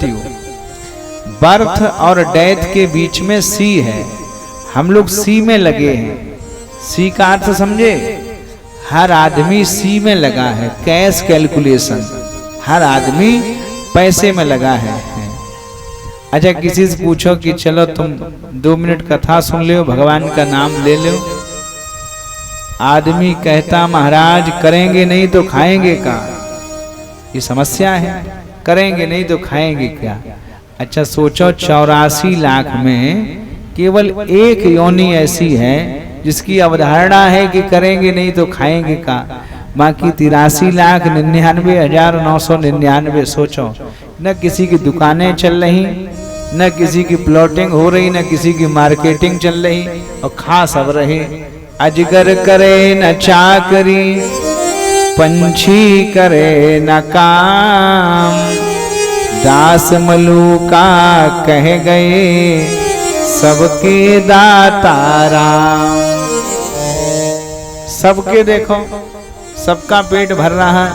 मृत्यु, बर्थ और डेथ के बीच में सी है। हम लोग सी में लगे हैं। सी का अर्थ समझे? हर आदमी सी में लगा है, कैश कैलकुलेशन। हर आदमी पैसे में लगा है। अच्छा, किसी से पूछो कि चलो तुम 2 मिनट कथा सुन लो, भगवान का नाम ले लो, आदमी कहता महाराज करेंगे नहीं तो खाएंगे क्या? ये समस्या है, करेंगे नहीं तो खाएंगे क्या? अच्छा सोचो, 84 लाख में केवल एक योनि ऐसी है जिसकी अवधारणा है कि करेंगे नहीं तो खाएंगे क्या। बाकी 83,99,999 सोचो, न किसी की दुकानें चल रही, न किसी की प्लॉटिंग हो रही, न किसी की मार्केटिंग चल रही, और खा सब रहे। अजगर करे न चाकरी, पंछी करे न काम, दास मलूका कह गए सबके दाता राम। सबके देखो, सबका पेट भर रहा है,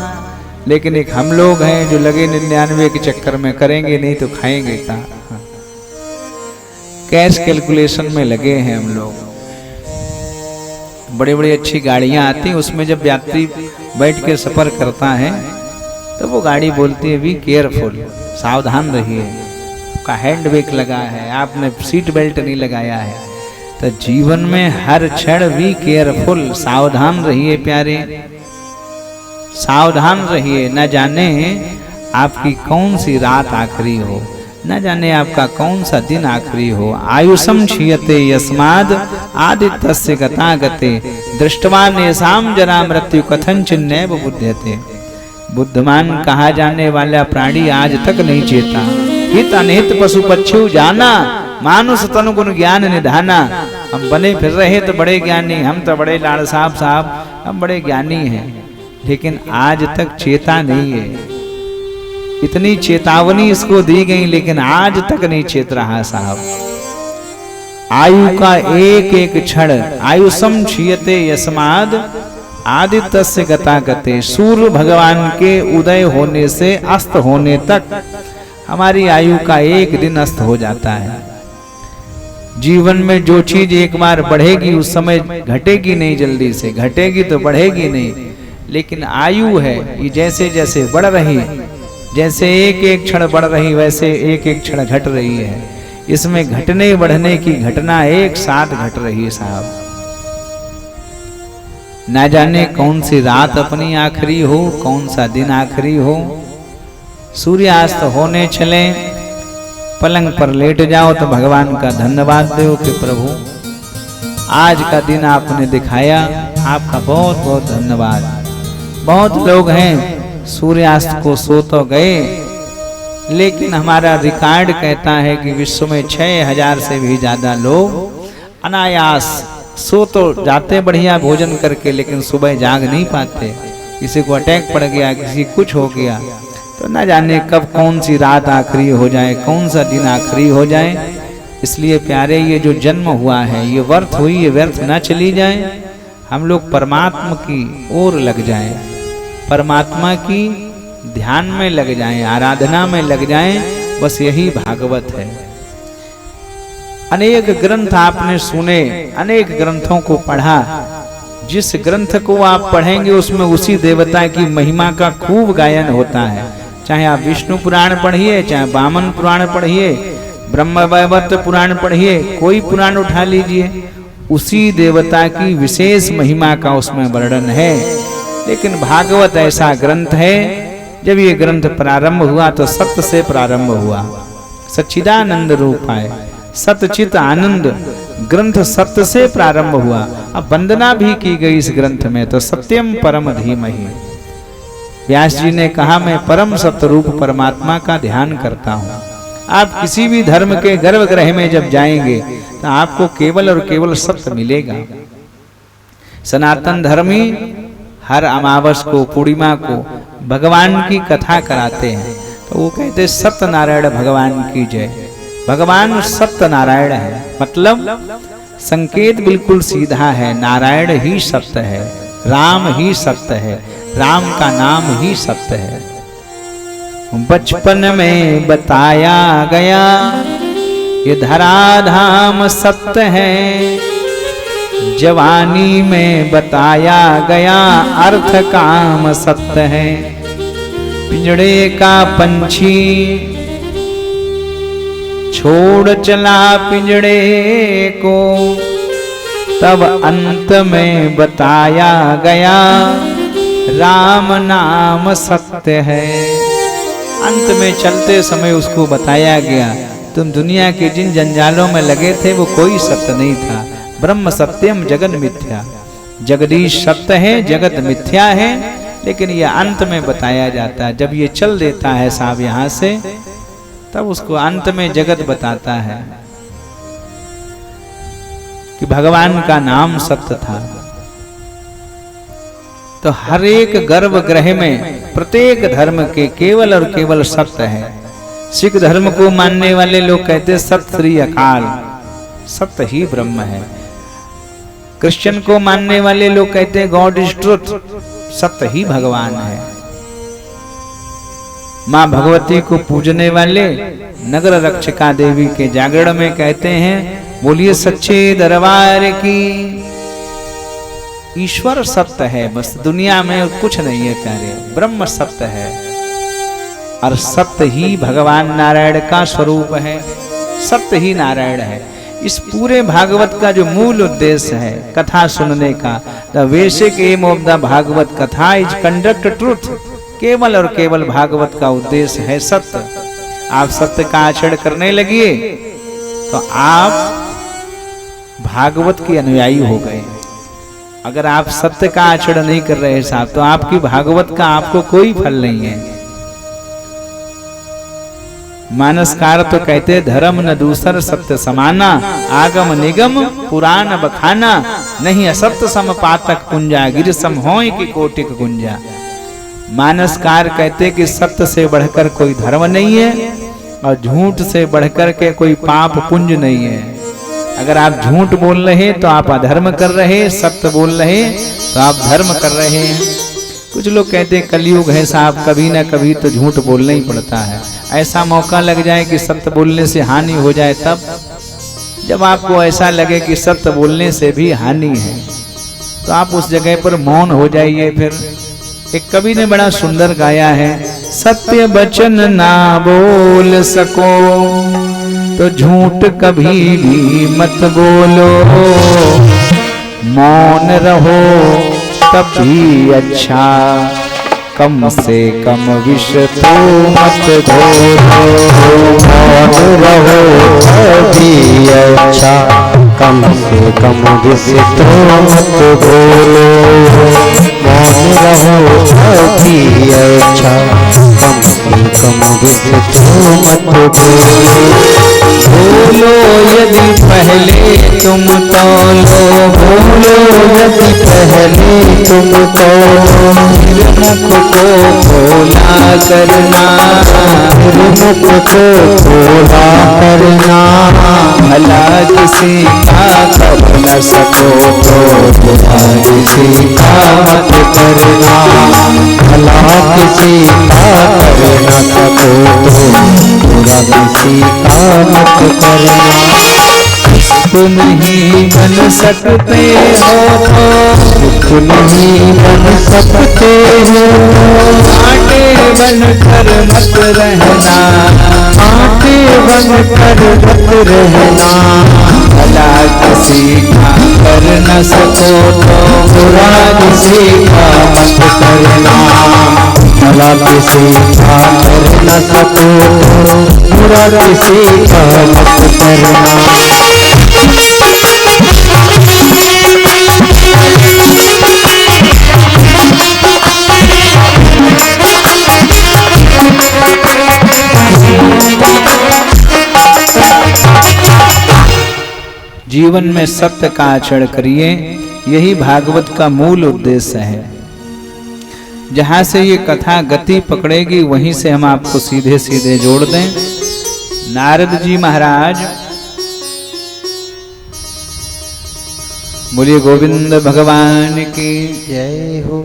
लेकिन एक हम लोग हैं जो लगे 99 के चक्कर में, करेंगे नहीं तो खाएंगे क्या। कैश कैलकुलेशन में लगे हैं हम लोग। बड़ी बड़ी अच्छी गाड़ियां आती हैं, उसमें जब यात्री बैठ के सफर करता है तो वो गाड़ी बोलती है बी केयरफुल, सावधान रहिए, आपका हैंड ब्रेक लगा है, आपने सीट बेल्ट नहीं लगाया है। तो जीवन में हर क्षण बी केयरफुल, सावधान रहिए प्यारे, सावधान रहिए। न जाने आपकी कौन सी रात आखिरी हो, न जाने आपका कौन सा दिन आखिरी हो। आयुषम क्षीयते यस्माद आदित्यस्य गतागते, दृष्टवा नेसाम जरा मृत्यु कथन चिन्नैव बुध्यते। बुद्धमान कहा जाने वाला प्राणी आज तक नहीं चेता। हित अनहित पशु पक्षी जाना, मानुष तनु गुण ज्ञान निधाना। हम बने फिर रहे तो बड़े ज्ञानी, हम तो बड़े लाड़ साहब, हम बड़े ज्ञानी हैं, लेकिन आज तक चेता नहीं है। इतनी चेतावनी इसको दी गई, लेकिन आज तक नहीं चेत रहा साहब। आयु का एक एक क्षण, आयुषम क्षीयते यस्माद आदित्यस्य गतागते, सूर्य भगवान के उदय होने से अस्त होने तक हमारी आयु का एक दिन अस्त हो जाता है। जीवन में जो चीज एक बार बढ़ेगी उस समय घटेगी नहीं, जल्दी से घटेगी तो बढ़ेगी नहीं। लेकिन आयु है, ये जैसे जैसे बढ़ रही, जैसे एक एक क्षण बढ़ रही, वैसे एक एक क्षण घट रही है। इसमें घटने बढ़ने की घटना एक साथ घट रही है साहब। ना जाने कौन सी रात अपनी आखिरी हो, कौन सा दिन आखिरी हो। सूर्यास्त होने चले, पलंग पर लेट जाओ तो भगवान का धन्यवाद दो कि प्रभु आज का दिन आपने दिखाया, आपका बहुत बहुत धन्यवाद। बहुत लोग हैं सूर्यास्त को सो तो गए, लेकिन हमारा रिकॉर्ड कहता है कि विश्व में 6000 से भी ज्यादा लोग अनायास सो तो जाते बढ़िया भोजन करके, लेकिन सुबह जाग नहीं पाते। किसी को अटैक पड़ गया, किसी कुछ हो गया, तो ना जाने कब कौन सी रात आखिरी हो जाए, कौन सा दिन आखिरी हो जाए। इसलिए प्यारे ये जो जन्म हुआ है, ये व्यर्थ हुई, ये व्यर्थ ना चली जाए। हम लोग परमात्मा की ओर लग जाएं, परमात्मा की ध्यान में लग जाएं, आराधना में लग जाएं। बस यही भागवत है। अनेक ग्रंथ आपने सुने, अनेक ग्रंथों को पढ़ा। जिस ग्रंथ को आप पढ़ेंगे उसमें उसी देवता की महिमा का खूब गायन होता है। चाहे आप विष्णु पुराण पढ़िए, चाहे वामन पुराण पढ़िए, ब्रह्मवैवर्त पुराण पढ़िए, कोई पुराण उठा लीजिए, उसी देवता की विशेष महिमा का उसमें वर्णन है। लेकिन भागवत ऐसा ग्रंथ है, जब ये ग्रंथ प्रारंभ हुआ तो सत्य से प्रारंभ हुआ। सच्चिदानंद रूपाय सतचित आनंद ग्रंथ सत्य से प्रारंभ हुआ। अब वंदना भी की गई इस ग्रंथ में, तो सत्यम परम धीमहि। व्यास जी ने कहा मैं परम सत्य रूप परमात्मा का ध्यान करता हूँ। आप किसी भी धर्म के गर्भगृह में जब जाएंगे तो आपको केवल और केवल सत्य मिलेगा। सनातन धर्मी हर अमावस को, पूर्णिमा को भगवान की कथा कराते हैं, तो वो कहते सत्यनारायण भगवान की जय। भगवान सत्यनारायण है, मतलब संकेत बिल्कुल सीधा है, नारायण ही सत्य है, राम ही सत्य है, राम का नाम ही सत्य है। बचपन में बताया गया ये धराधाम सत्य है, जवानी में बताया गया अर्थ काम सत्य है। पिंजड़े का पंछी छोड़ चला पिंजड़े को, तब अंत में बताया गया राम नाम सत्य है। अंत में चलते समय उसको बताया गया तुम दुनिया के जिन जंजालों में लगे थे वो कोई सत्य नहीं था, ब्रह्म सत्यम जगत मिथ्या। जगदीश सत्य है, जगत मिथ्या है, लेकिन ये अंत में बताया जाता है। जब ये चल देता है साहब यहाँ से, तब उसको अंत में जगत बताता है कि भगवान का नाम सत्य था। तो हर एक गर्भगृह में प्रत्येक धर्म के केवल और केवल सत्य है। सिख धर्म को मानने वाले लोग कहते सत श्री अकाल, सत्य ही ब्रह्म है। क्रिश्चियन को मानने वाले लोग कहते हैं गॉड इज ट्रुथ, सत्य ही भगवान है। मां भगवती को पूजने वाले नगर रक्षका देवी के जागरण में कहते हैं बोलिए सच्चे दरबार की। ईश्वर सत्य है, बस दुनिया में कुछ नहीं है प्यारे, ब्रह्म सत्य है और सत्य ही भगवान नारायण का स्वरूप है, सत्य ही नारायण है। इस पूरे भागवत का जो मूल उद्देश्य है कथा सुनने का, the basic aim of the Bhagwat katha is conduct truth. केवल और केवल भागवत का उद्देश्य है सत्य। आप सत्य का आचरण करने लगिए तो आप भागवत के अनुयायी हो गए। अगर आप सत्य का आचरण नहीं कर रहे साहब, तो आपकी भागवत का आपको कोई फल नहीं है। मानसकार तो कहते धर्म न दूसर सत्य समाना, आगम निगम पुराण बखाना, नहीं असत्य सम पातक कुंजा, गिर सम होय की कोटिक गुंजा। मानसकार कहते कि सत्य से बढ़कर कोई धर्म नहीं है और झूठ से बढ़कर के कोई पाप पुंज नहीं है। अगर आप झूठ बोल रहे तो आप अधर्म कर रहे, सत्य बोल रहे तो आप धर्म कर रहे हैं। कुछ लोग कहते हैं कलयुग है साहब, कभी ना कभी तो झूठ बोलना ही पड़ता है। ऐसा मौका लग जाए कि सत्य बोलने से हानि हो जाए, तब जब आपको ऐसा लगे कि सत्य बोलने से भी हानि है तो आप उस जगह पर मौन हो जाइए। फिर एक कवि ने बड़ा सुंदर गाया है, सत्य वचन ना बोल सको तो झूठ कभी भी मत बोलो, मौन रहो तब भी अच्छा, कम से कम विष तो मत घोलो। मौन रहो तभी अच्छा, कम से कम विष तो मत घोलो। मौन रहो तभी अच्छा, कम से कम विष तो मत घोलो। बोलो यदि पहले तुम तौलो, बोलो यदि पहले तुम तौलो, मुख को खोला करना, मुख को खोला करना। भला किसी का कर न सको तो बुरा किसी का मत करना, भला किसी का कर न सको तो बुरा किसी का मत करना। तुम ही बन सकते हो तो तुम ही बन सकते हो, कांटे बन कर मत रहना, कांटे बन कर मत रहना। भला किसी का कर न सको तो बुरा किसी का मत करना, भला किसी का कर न सको तो बुरा किसी का मत करना। जीवन में सत्य का आचरण करिए, यही भागवत का मूल उद्देश्य है। जहां से ये कथा गति पकड़ेगी वहीं से हम आपको सीधे सीधे जोड़ दें। नारद जी महाराज, बोलिए गोविंद भगवान की जय हो।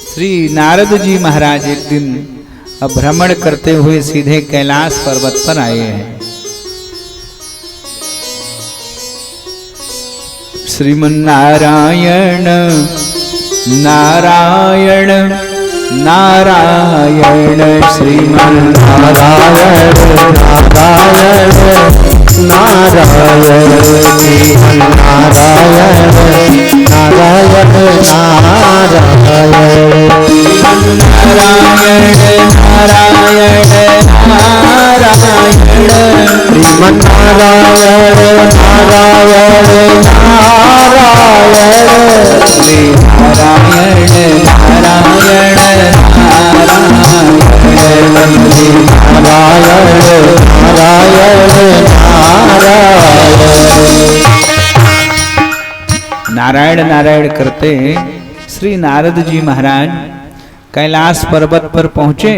श्री नारद जी महाराज एक दिन अब भ्रमण करते हुए सीधे कैलाश पर्वत पर आए हैं। श्रीमन्नारायण नारायण नारायण श्रीमन्नारायण नारायण नारायण श्रीमन्नारायण नारायण नारायण नारायण नारायण श्रीमन्नारायण नारायण नारायण नारायण नारायण नारायण नारायण करते श्री नारद जी महाराज कैलाश पर्वत पर पहुंचे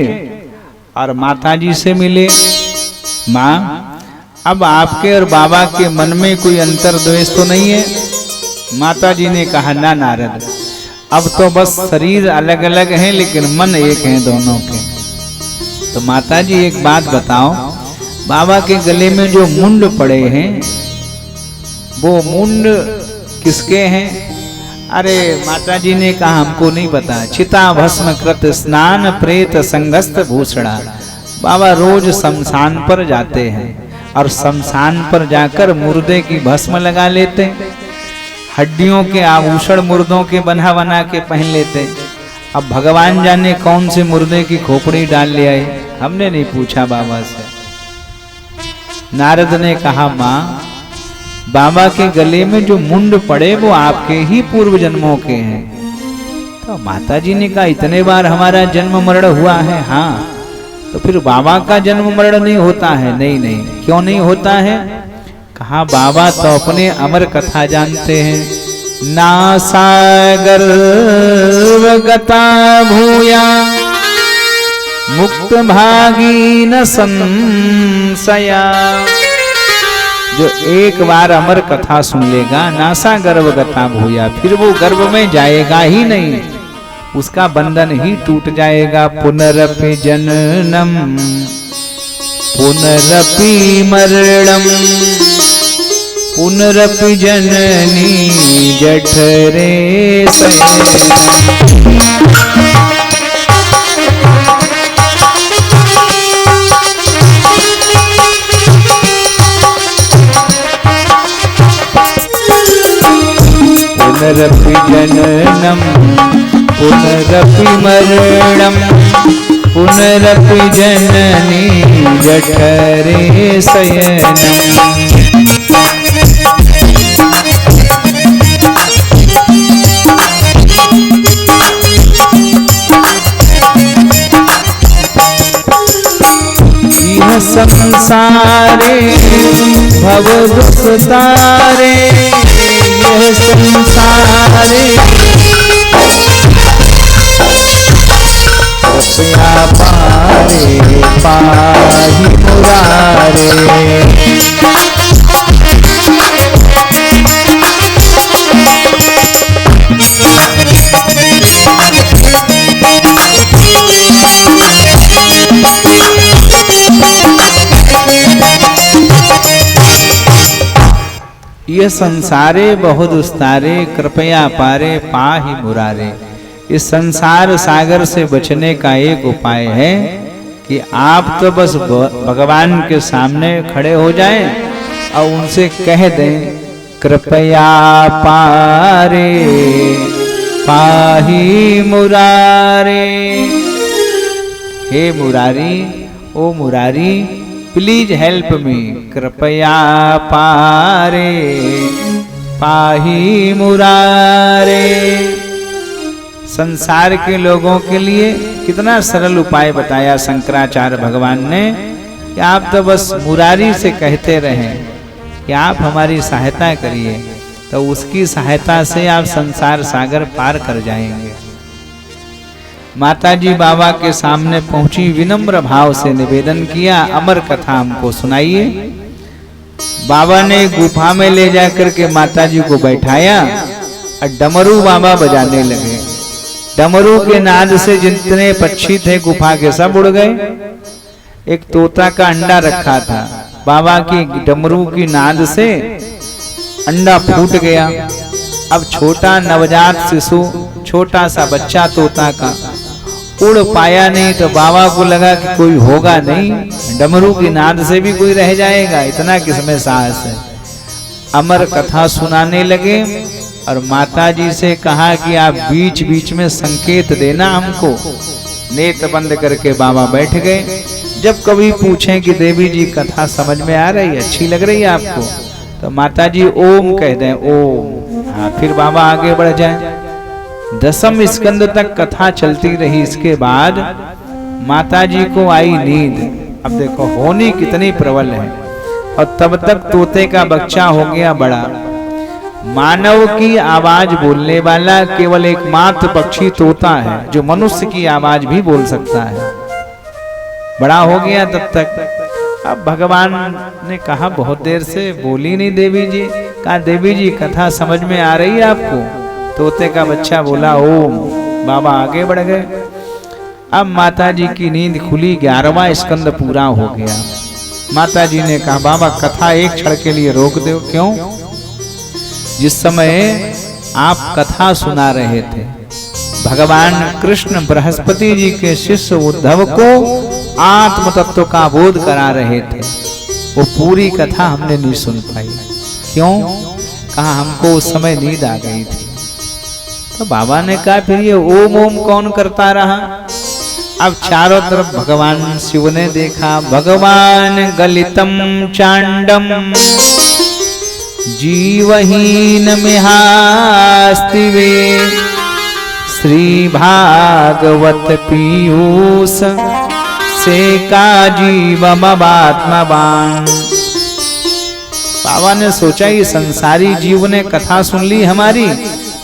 और माता जी से मिले। माँ, अब आपके और बाबा के मन में कोई अंतर्द्वेष तो नहीं है? माता जी ने कहा, ना नारद, अब तो बस शरीर अलग अलग हैं लेकिन मन एक है दोनों के। तो माता जी एक बात बताओ, बाबा के गले में जो मुंड पड़े हैं वो मुंड किसके हैं? अरे माता जी ने कहा, हमको नहीं पता। चिता भस्म कृत स्नान प्रेत संगस्त भूषणा। बाबा रोज शमशान पर जाते हैं और शमशान पर जाकर मुर्दे की भस्म लगा लेते, हड्डियों के आभूषण मुर्दों के बना बना के पहन लेते। अब भगवान जाने कौन से मुर्दे की खोपड़ी डाल ले आए, हमने नहीं पूछा बाबा से। नारद ने कहा, माँ, बाबा के गले में जो मुंड पड़े वो आपके ही पूर्व जन्मों के हैं। तो माता जी ने कहा, इतने बार हमारा जन्म मरण हुआ है। हाँ, तो फिर बाबा का जन्म मरण नहीं होता है? नहीं नहीं। क्यों नहीं होता है? कहा, बाबा तो अपने अमर कथा जानते हैं। नासागर गता भूया मुक्त भागी न संशया। जो एक बार अमर कथा सुन लेगा, नासा गर्भ गता भूया, फिर वो गर्भ में जाएगा ही नहीं, उसका बंधन ही टूट जाएगा। पुनरपि जननम पुनरपि मरणम पुनरपि जननी जठरे पुनरपि जननम पुनरपि मरणम पुनरपि जननी जठरे शयनम। यह संसारे भव दुख तारे, यह संसारे कृपया पारे पाहि मुरारे। ये संसारे बहुत उस्तारे कृपया पारे पाहि मुरारे। इस संसार सागर से बचने का एक उपाय है कि आप तो बस भगवान के सामने खड़े हो जाएं और उनसे कह दें, कृपया पारे पाहि मुरारे। हे मुरारी, ओ मुरारी, प्लीज हेल्प मी, कृपया पारे पाहि मुरारे। संसार के लोगों के लिए कितना सरल उपाय बताया शंकराचार्य भगवान ने कि आप तो बस मुरारी से कहते रहें कि आप हमारी सहायता करिए, तो उसकी सहायता से आप संसार सागर पार कर जाएंगे। माताजी बाबा के सामने पहुंची, विनम्र भाव से निवेदन किया, अमर कथा हमको सुनाइए। बाबा ने गुफा में ले जाकर के माताजी को बैठाया और डमरू बाबा बजाने लगे। डमरू के नाद से जितने पक्षी थे गुफा के सब उड़ गए। एक तोता का अंडा रखा था, बाबा की डमरू की नाद से अंडा फूट गया। अब छोटा नवजात शिशु, छोटा सा बच्चा तोता का उड़ पाया नहीं, तो बाबा को लगा कि कोई होगा नहीं, डमरू की नाद से भी कोई रह जाएगा, इतना किसमें साहस है। अमर कथा सुनाने लगे और माता जी से कहा कि आप बीच बीच में संकेत देना हमको। नेत्र बंद करके बाबा बैठ गए। जब कभी पूछें कि देवी जी कथा समझ में आ रही है, अच्छी लग रही है आपको, तो माता जी ओम कह दें, ओम। हाँ, फिर बाबा आगे बढ़ जाए। 10वें स्कंद तक कथा चलती रही। इसके बाद माता जी को आई नींद। अब देखो होनी कितनी प्रबल है। और तब तक तोते का बच्चा हो गया बड़ा। मानव की आवाज बोलने वाला केवल एकमात्र पक्षी तोता है जो मनुष्य की आवाज भी बोल सकता है। बड़ा हो गया तब तक। अब भगवान ने कहा बहुत देर से बोली नहीं देवी जी। कहा देवी जी कथा समझ में आ रही है आपको? तोते का बच्चा बोला ओम। बाबा आगे बढ़ गए। अब माता जी की नींद खुली। 11वां स्कंद पूरा हो गया। माता जी ने कहा बाबा कथा एक क्षण के लिए रोक दो। क्यों? जिस समय आप कथा सुना रहे थे, भगवान कृष्ण बृहस्पति जी के शिष्य उद्धव को आत्म तत्व का बोध करा रहे थे। वो पूरी कथा हमने नहीं सुन पाई। क्यों? कहा हमको उस समय नींद आ गई थी। तो बाबा ने कहा फिर ये ओम ओम कौन करता रहा? अब चारों तरफ भगवान शिव ने देखा। भगवान गलितम चांडम जीवहीन मिहास्तिवे श्री भागवत पीयूष से का जीवमवात्मवान। बाबा ने सोचा ये संसारी जीव ने कथा सुन ली हमारी,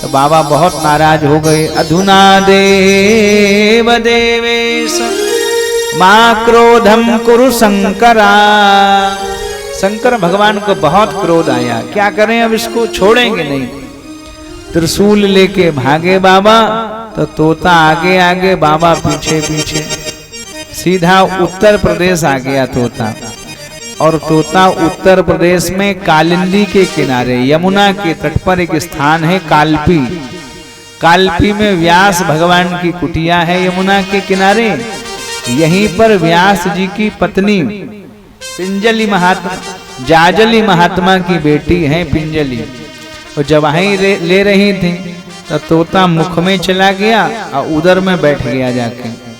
तो बाबा बहुत नाराज हो गए। अधुना देव देवेश मां क्रोधम कुरु शंकरा। शंकर भगवान को बहुत क्रोध आया। क्या करें अब इसको? छोड़ेंगे नहीं। त्रिशूल लेके भागे बाबा, तो तोता आगे आगे बाबा पीछे पीछे। सीधा उत्तर प्रदेश आ गया तोता। और तोता उत्तर प्रदेश में कालिंदी के किनारे यमुना के तट पर एक स्थान है कालपी। कालपी में व्यास भगवान की कुटिया है यमुना के किनारे। यहीं पर व्यास जी की पत्नी पिंजली महात्मा, जाजली महात्मा की बेटी है पिंजली। और जब वहीं ले रही थी तो तोता मुख में चला गया और उधर में बैठ गया जाके।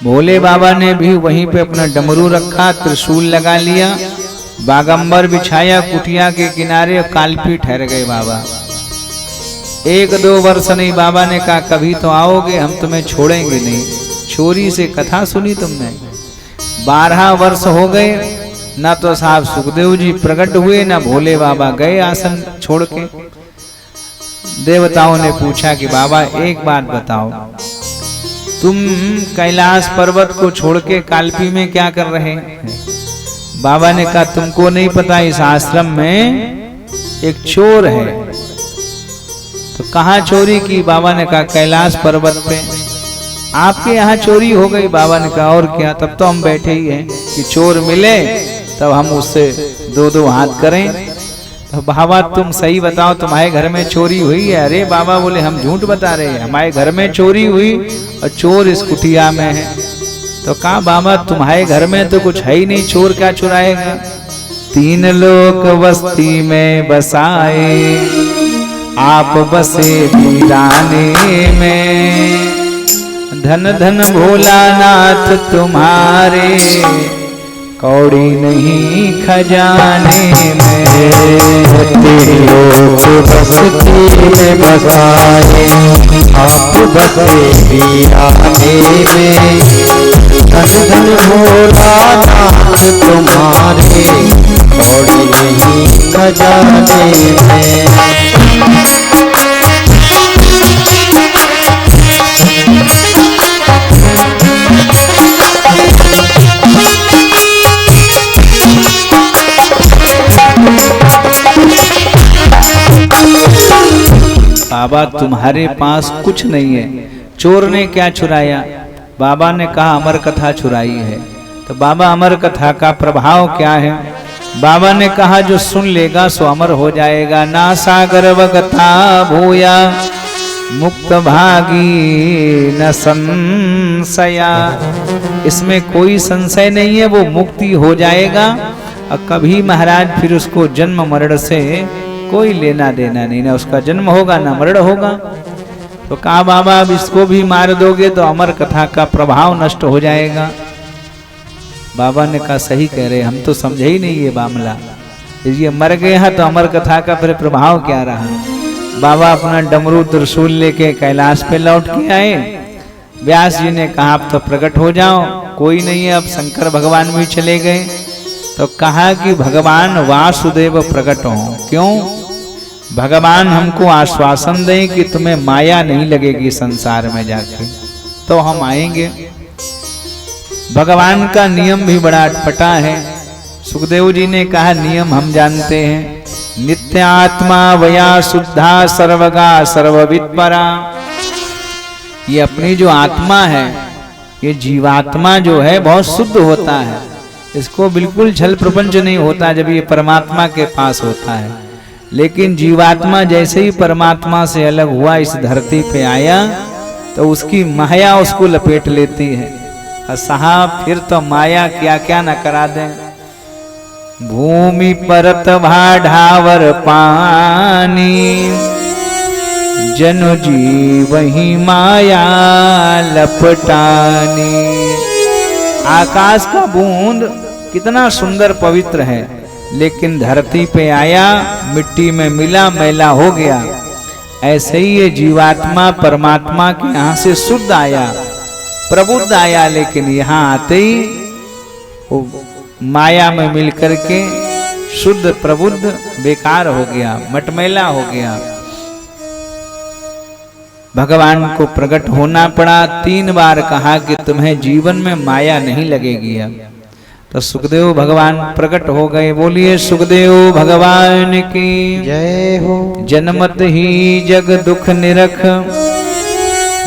भोले बाबा ने भी वहीं पे अपना डमरू रखा, त्रिशूल लगा लिया, बागंबर बिछाया कुटिया के किनारे और कालपी ठहर गए बाबा। 1-2 वर्ष नहीं, बाबा ने कहा कभी तो आओगे, हम तुम्हें छोड़ेंगे नहीं। चोरी से कथा सुनी तुमने। 12 वर्ष हो गए, ना तो साहब सुखदेव जी प्रकट हुए, ना भोले बाबा गए आसन छोड़ के। देवताओं ने पूछा कि बाबा एक बात बताओ, तुम कैलाश पर्वत को छोड़ के कालपी में क्या कर रहे हैं? बाबा ने कहा तुमको नहीं पता, इस आश्रम में एक चोर है। तो कहाँ चोरी की? बाबा ने कहा कैलाश पर्वत पे। आपके यहाँ चोरी हो गई? बाबा ने कहा और क्या, तब तो हम बैठे ही हैं कि चोर मिले तब हम उससे 2-2 हाथ करें। तो बाबा तुम सही बताओ, तुम्हारे घर में चोरी हुई है? अरे बाबा बोले हम झूठ बता रहे हैं, हमारे घर में चोरी हुई और चोर इस कुटिया में है। तो कहा बाबा तुम्हारे घर में तो कुछ है ही नहीं, चोर क्या चुराएगा? 3 लोक बस्ती में बसाए, आप बसे वीराने में। धन धन भोलानाथ तुम्हारे, कौड़ी नहीं खजाने में। 3 लोक बस्ती में बसाए, आप बसे वीराने में। धन धन भोलानाथ तुम्हारे, कौड़ी नहीं खजाने में। बाबा तुम्हारे पास कुछ नहीं है, चोर ने क्या चुराया? बाबा ने कहा अमर कथा चुराई है। तो बाबा अमर कथा का प्रभाव क्या है? बाबा ने कहा जो सुन लेगा सो अमर हो जाएगा। ना सागर वगता भूया मुक्त भागी न संशया, इसमें कोई संशय नहीं है, वो मुक्ति हो जाएगा और कभी महाराज फिर उसको जन्म मरण से कोई लेना देना नहीं, ना उसका जन्म होगा ना मरण होगा। तो कहा बाबा अब इसको भी मार दोगे तो अमर कथा का प्रभाव नष्ट हो जाएगा। बाबा ने कहा सही कह रहे, हम तो समझे ही नहीं ये मामला, ये मर गए हैं तो अमर कथा का फिर प्रभाव क्या रहा। बाबा अपना डमरू त्रिशूल लेके कैलाश पे लौट के आए। व्यास जी ने कहा आप तो प्रकट हो जाओ, कोई नहीं है। अब शंकर भगवान भी चले गए। तो कहा कि भगवान वासुदेव प्रकट हो। क्यों? भगवान हमको आश्वासन दें कि तुम्हें माया नहीं लगेगी संसार में जाके, तो हम आएंगे। भगवान का नियम भी बड़ा अटपटा है। सुखदेव जी ने कहा नियम हम जानते हैं, नित्यात्मा वया शुद्धा सर्वगा सर्ववित्परा। ये अपनी जो आत्मा है, ये जीवात्मा जो है बहुत शुद्ध होता है, इसको बिल्कुल छल प्रपंच नहीं होता जब ये परमात्मा के पास होता है। लेकिन जीवात्मा जैसे ही परमात्मा से अलग हुआ, इस धरती पे आया, तो उसकी माया उसको लपेट लेती है। और साहब फिर तो माया क्या क्या न करा दे। भूमि परत भाढ़ावर पानी, जनु जीवहि माया लपटानी। आकाश का बूंद कितना सुंदर पवित्र है, लेकिन धरती पे आया मिट्टी में मिला मैला हो गया। ऐसे ही ये जीवात्मा परमात्मा के यहाँ से शुद्ध आया, प्रबुद्ध आया, लेकिन यहाँ आते ही वो माया में मिल करके शुद्ध प्रबुद्ध बेकार हो गया, मटमैला हो गया। भगवान को प्रकट होना पड़ा। 3 बार कहा कि तुम्हें जीवन में माया नहीं लगेगी। अब तो सुखदेव भगवान प्रकट हो गए। बोलिए सुखदेव भगवान की जय हो। जन्मत ही जग दुख निरख,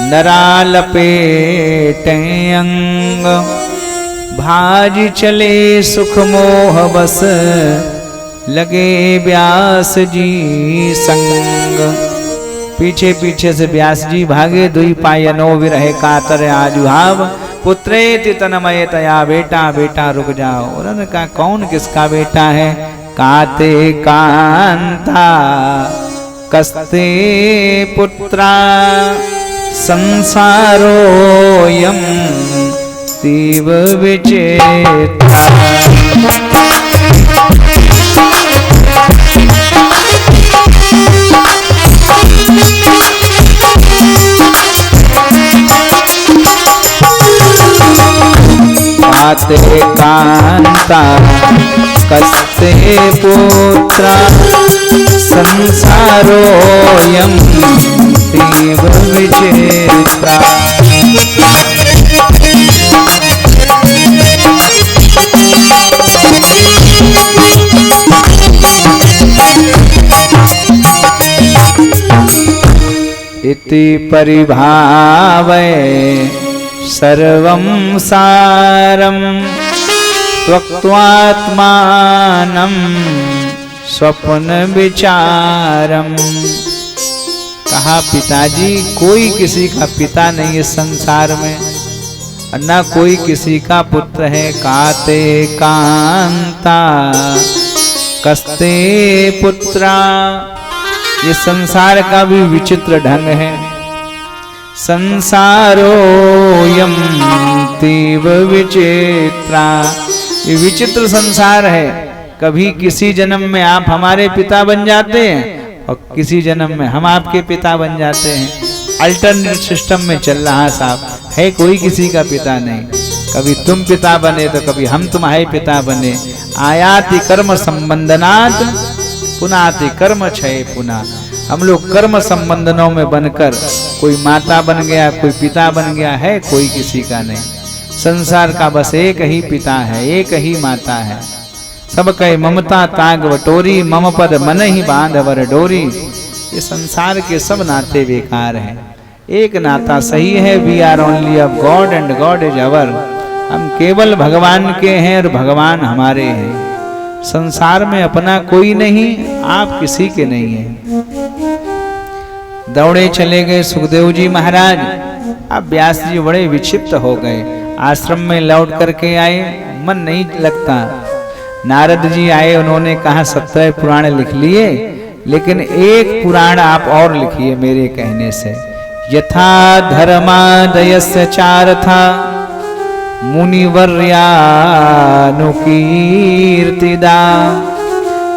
नरा लपेटे अंग। भाज चले सुख मोह बस, लगे व्यास जी संग। पीछे पीछे से व्यास जी भागे। दुई पायनो विरहे कातर आजुहाव, पुत्रेति तनमय तया। बेटा बेटा रुक जाओ। उन्होंने कहा कौन किसका बेटा है? काते कांता कस्ते पुत्रा, संसारोयम तीव विचेता। काते कांता कस्ते पुत्रा, संसारोयम तीव विचेता। इति परिभावय सर्वं सारं, त्वक्त्वात्मानं स्वप्न विचारम। कहा पिताजी कोई किसी का पिता नहीं है संसार में, और न कोई किसी का पुत्र है। काते कांता कस्ते पुत्रा, ये संसार का भी विचित्र ढंग है। संसारोयम तीव विचित्रा, ये विचित्र संसार है। कभी किसी जन्म में आप हमारे पिता बन जाते हैं और किसी जन्म में हम आपके पिता बन जाते हैं। अल्टरनेट सिस्टम में चल रहा साहब, है कोई किसी का पिता नहीं। कभी तुम पिता बने तो कभी हम तुम्हारे पिता बने। आयाति कर्म संबंधनात् पुनाति कर्म क्षय पुनः। हम लोग कर्म संबंधनों में बनकर कोई माता बन गया, कोई पिता बन गया, है कोई किसी का नहीं। संसार का बस एक ही पिता है, एक ही माता है। सब कहे ममता ताग वटोरी, मम पद मन ही बांधवर डोरी। ये संसार के सब नाते बेकार हैं। एक नाता सही है, we are only of God and God is our. हम केवल भगवान के हैं और भगवान हमारे हैं। संसार में अपना कोई नहीं, आप किसी के नहीं हैं। दौड़े चले गए सुखदेव जी महाराज। अब व्यास जी बड़े विक्षिप्त हो गए। आश्रम में लौट करके आए, मन नहीं लगता। नारद जी आए, उन्होंने कहा 17 पुराण लिख लिए, लेकिन एक पुराण आप और लिखिए मेरे कहने से। यथा धर्मादयस्य चारथा मुनिवर्यानुकीर्तिदा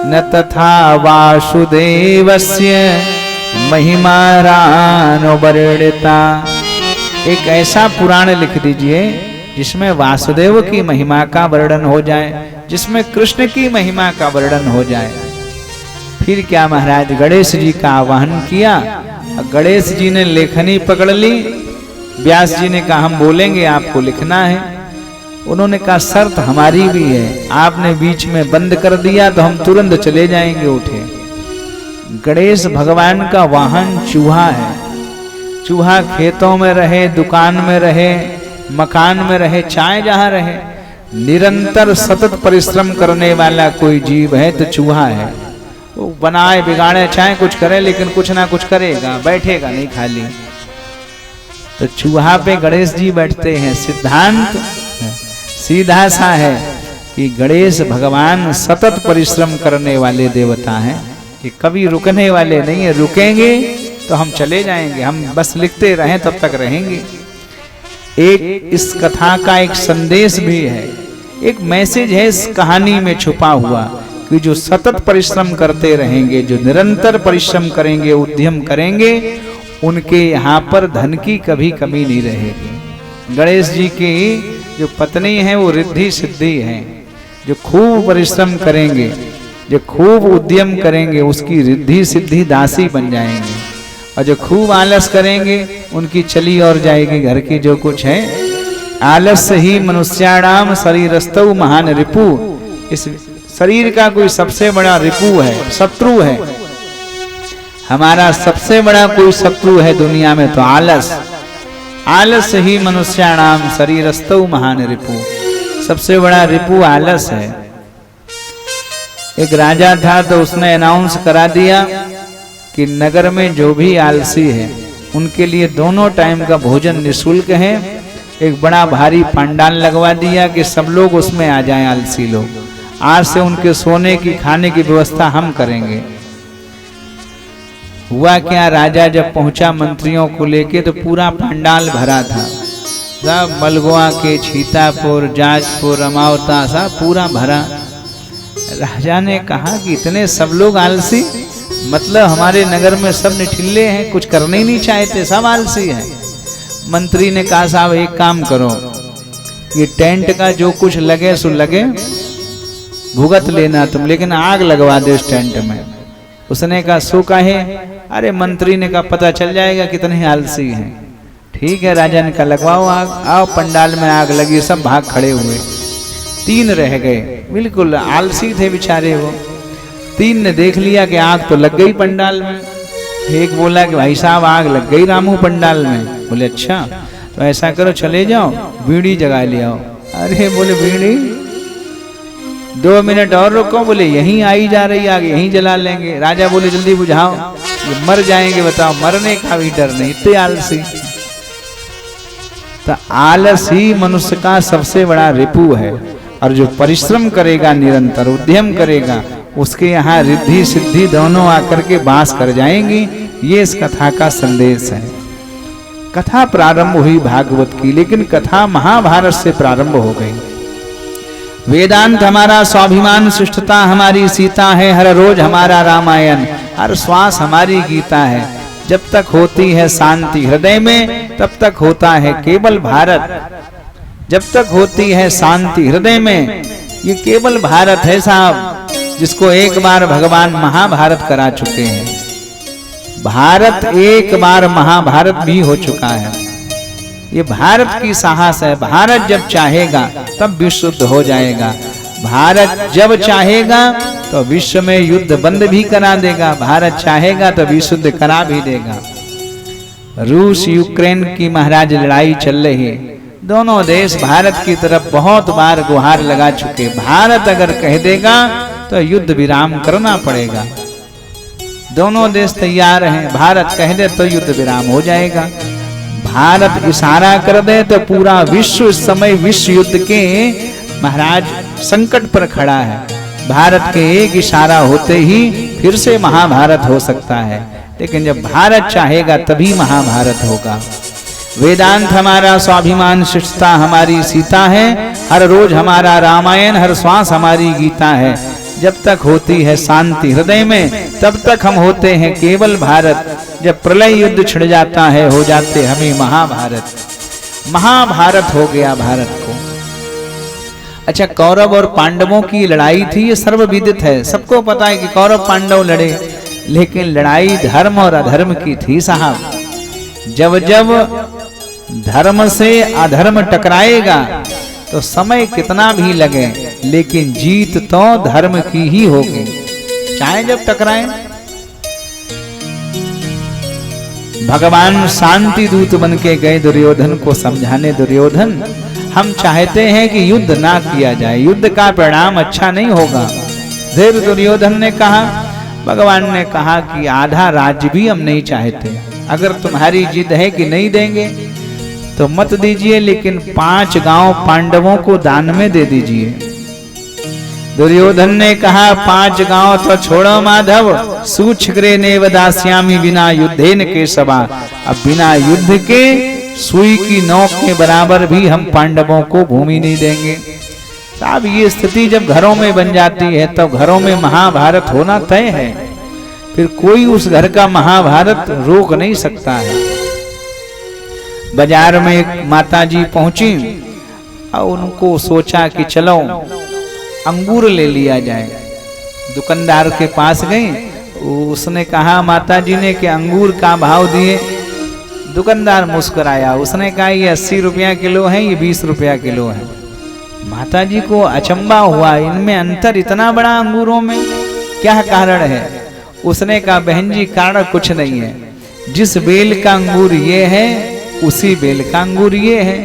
न तथा वासुदेवस्य महिमारानुवर्णिता। एक ऐसा पुराण लिख दीजिए जिसमें वासुदेव की महिमा का वर्णन हो जाए, जिसमें कृष्ण की महिमा का वर्णन हो जाए। फिर क्या महाराज, गणेश जी का आवाहन किया। गणेश जी ने लेखनी पकड़ ली। व्यास जी ने कहा हम बोलेंगे, आपको लिखना है। उन्होंने कहा शर्त हमारी भी है, आपने बीच में बंद कर दिया तो हम तुरंत चले जाएंगे। उठे। गणेश भगवान का वाहन चूहा है। चूहा खेतों में रहे, दुकान में रहे, मकान में रहे, चाहे जहां रहे, निरंतर सतत परिश्रम करने वाला कोई जीव है तो चूहा है। वो बनाए बिगाड़े चाहे कुछ करे, लेकिन कुछ ना कुछ करेगा, बैठेगा नहीं खाली। तो चूहा पे गणेश जी बैठते हैं। सिद्धांत सीधा सा है कि गणेश भगवान सतत परिश्रम करने वाले देवता हैं। ये कभी रुकने वाले नहीं है। रुकेंगे तो हम चले जाएंगे, हम बस लिखते रहें तब तक रहेंगे। एक इस कथा का एक संदेश भी है, एक मैसेज है इस कहानी में छुपा हुआ, कि जो सतत परिश्रम करते रहेंगे, जो निरंतर परिश्रम करेंगे, उद्यम करेंगे, उनके यहाँ पर धन की कभी कमी नहीं रहेगी। गणेश जी की जो पत्नी है वो रिद्धि सिद्धि है। जो खूब परिश्रम करेंगे, जो खूब उद्यम करेंगे, उसकी रिद्धि सिद्धि दासी बन जाएंगे। और जो खूब आलस करेंगे, उनकी चली और जाएगी घर की जो कुछ है। आलस्य ही मनुष्याणाम शरीरस्थौ महान रिपु। इस शरीर का कोई सबसे बड़ा रिपु है, शत्रु है। हमारा सबसे बड़ा कोई शत्रु है दुनिया में तो आलस। आलस्य ही मनुष्याणाम शरीरस्थौ महान रिपु। सबसे बड़ा रिपु आलस है। एक राजा था तो उसने अनाउंस करा दिया कि नगर में जो भी आलसी है उनके लिए दोनों टाइम का भोजन निःशुल्क है। एक बड़ा भारी पंडाल लगवा दिया कि सब लोग उसमें आ जाएं, आलसी लोग। आज से उनके सोने की खाने की व्यवस्था हम करेंगे। हुआ क्या, राजा जब पहुंचा मंत्रियों को लेके तो पूरा पंडाल भरा था। सब मलगुआ के, छीतापुर, जाजपुर, अमावता, सब पूरा भरा। राजा ने कहा कि इतने सब लोग आलसी, मतलब हमारे नगर में सब निठिल्ले हैं, कुछ करने ही नहीं चाहते, सब आलसी हैं। मंत्री ने कहा साहब एक काम करो, ये टेंट का जो कुछ लगे सो लगे, भुगत लेना तुम, लेकिन आग लगवा दो इस टेंट में। उसने कहा सो काहे? अरे मंत्री ने कहा पता चल जाएगा कितने आलसी हैं। ठीक है, राजा ने कहा लगवाओ आग। आओ, पंडाल में आग लगी, सब भाग खड़े हुए। 3 रह गए, बिल्कुल आलसी थे बेचारे वो। 3 ने देख लिया कि आग तो लग गई पंडाल में। एक बोला कि भाई साहब आग लग गई रामू पंडाल में। बोले अच्छा, तो ऐसा करो चले जाओ, बीड़ी जगा ले आओ। अरे बोले बीड़ी, 2 मिनट और रुको। बोले यहीं आई जा रही आग, यहीं जला लेंगे। राजा बोले जल्दी बुझाओ, ये मर जाएंगे। बताओ, मरने का भी डर नहीं, इतने आलसी। तो आलस ही मनुष्य का सबसे बड़ा रिपु है। और जो परिश्रम करेगा, निरंतर उद्यम करेगा, उसके यहाँ रिद्धि सिद्धि दोनों आकर के वास कर जाएंगी। ये इस कथा का संदेश है। कथा प्रारंभ हुई भागवत की, लेकिन कथा महाभारत से प्रारंभ हो गई। वेदांत हमारा स्वाभिमान, शिष्टता हमारी सीता है, हर रोज हमारा रामायण, हर श्वास हमारी गीता है। जब तक होती है शांति हृदय में, तब तक होता है केवल भारत। जब तक होती है शांति हृदय में, ये केवल भारत है साहब, जिसको एक बार भगवान महाभारत करा चुके हैं। भारत एक बार महाभारत भी हो चुका है। ये भारत की साहस है। भारत जब चाहेगा तब विश्व शुद्ध हो जाएगा। भारत जब चाहेगा तो विश्व में युद्ध बंद भी करा देगा। भारत चाहेगा तो विश्व युद्ध करा भी देगा। रूस यूक्रेन की महाराज लड़ाई चल रही है, दोनों देश भारत की तरफ बहुत बार गुहार लगा चुके। भारत अगर कह देगा तो युद्ध विराम करना पड़ेगा। दोनों देश तैयार हैं, भारत कह दे तो युद्ध विराम हो जाएगा। भारत इशारा कर दे तो पूरा विश्व इस समय विश्व युद्ध के महाराज संकट पर खड़ा है। भारत के एक इशारा होते ही फिर से महाभारत हो सकता है, लेकिन जब भारत चाहेगा तभी महाभारत होगा। वेदांत हमारा स्वाभिमान, शिष्टता हमारी सीता है, हर रोज हमारा रामायण, हर श्वास हमारी गीता है। जब तक होती है शांति हृदय में तब तक हम होते हैं केवल भारत। जब प्रलय युद्ध छिड़ जाता है हो जाते हमें महाभारत। महाभारत हो गया भारत को। अच्छा, कौरव और पांडवों की लड़ाई थी, ये सर्वविदित है, सबको पता है कि कौरव पांडव लड़े, लेकिन लड़ाई धर्म और अधर्म की थी साहब। जब जब धर्म से अधर्म टकराएगा तो समय कितना भी लगे, लेकिन जीत तो धर्म की ही होगी, चाहे जब टकराए। भगवान शांति दूत बन के गए दुर्योधन को समझाने। दुर्योधन, हम चाहते हैं कि युद्ध ना किया जाए, युद्ध का परिणाम अच्छा नहीं होगा। फिर दुर्योधन ने कहा, भगवान ने कहा कि आधा राज्य भी हम नहीं चाहते। अगर तुम्हारी जिद है कि नहीं देंगे तो मत दीजिए, लेकिन 5 गांव पांडवों को दान में दे दीजिए। दुर्योधन ने कहा, 5 गांव तो छोड़ो माधव, सूक्ष्रे नेव दास्यामि बिना युद्धेन केशवा। अब बिना युद्ध के सुई की नोक के बराबर भी हम पांडवों को भूमि नहीं देंगे। साहब, ये स्थिति जब घरों में बन जाती है तो घरों में महाभारत होना तय है। फिर कोई उस घर का महाभारत रोक नहीं सकता है। बाजार में एक माताजी पहुंची और उनको सोचा कि चलो अंगूर ले लिया जाए। दुकानदार के पास गई, उसने कहा माताजी ने कि अंगूर का भाव दिए। दुकानदार मुस्कुराया, उसने कहा ये 80 रुपया किलो है, ये 20 रुपया किलो है। माताजी को अचंबा हुआ, इनमें अंतर इतना बड़ा अंगूरों में, क्या कारण है? उसने कहा बहन जी कारण कुछ नहीं है, जिस बेल का अंगूर ये है उसी बेल का अंगूर ये है,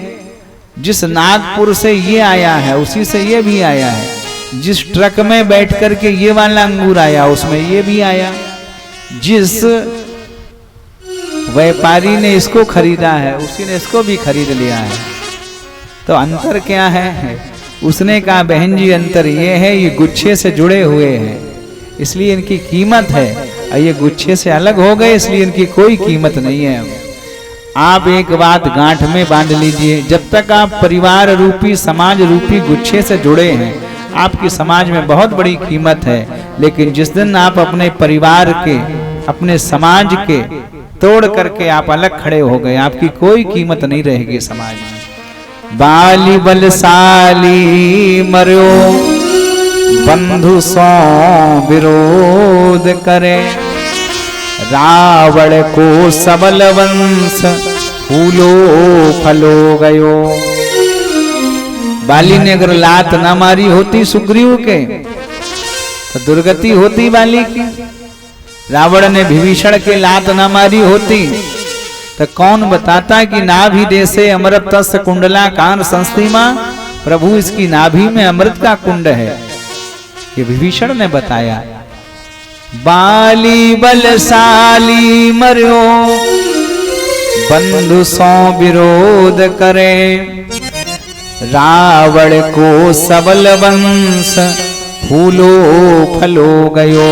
जिस नागपुर से ये आया है उसी से ये भी आया है, जिस ट्रक में बैठ करके ये वाला अंगूर आया उसमें ये भी आया, जिस व्यापारी ने इसको खरीदा है उसी ने इसको भी खरीद लिया है। तो अंतर क्या है? उसने कहा बहन जी अंतर ये है, ये गुच्छे से जुड़े हुए हैं इसलिए इनकी कीमत है, और ये गुच्छे से अलग हो गए इसलिए इनकी कोई कीमत नहीं है। आप एक बात गांठ में बांध लीजिए, जब तक आप परिवार रूपी समाज रूपी गुच्छे से जुड़े हैं आपकी समाज में बहुत बड़ी कीमत है, लेकिन जिस दिन आप अपने परिवार के अपने समाज के तोड़ करके आप अलग खड़े हो गए आपकी कोई कीमत नहीं रहेगी समाज में। बाली बलशाली मर्यो बंधु सो विरोध करे, रावण को सबल वंश फूलो फलो गयो। बाली ने अगर लात ना मारी होती सुग्रीव के तो दुर्गति होती बाली की। रावण ने विभीषण के लात ना मारी होती तो कौन बताता कि नाभि देशे अमृत तस्य कुंडला कान संस्थिमा, प्रभु इसकी नाभि में अमृत का कुंड है, ये विभीषण ने बताया। बाली बलशाली मर्यो बंधु सो विरोध करे, रावण को सबल वंश फूलो फलो गयो।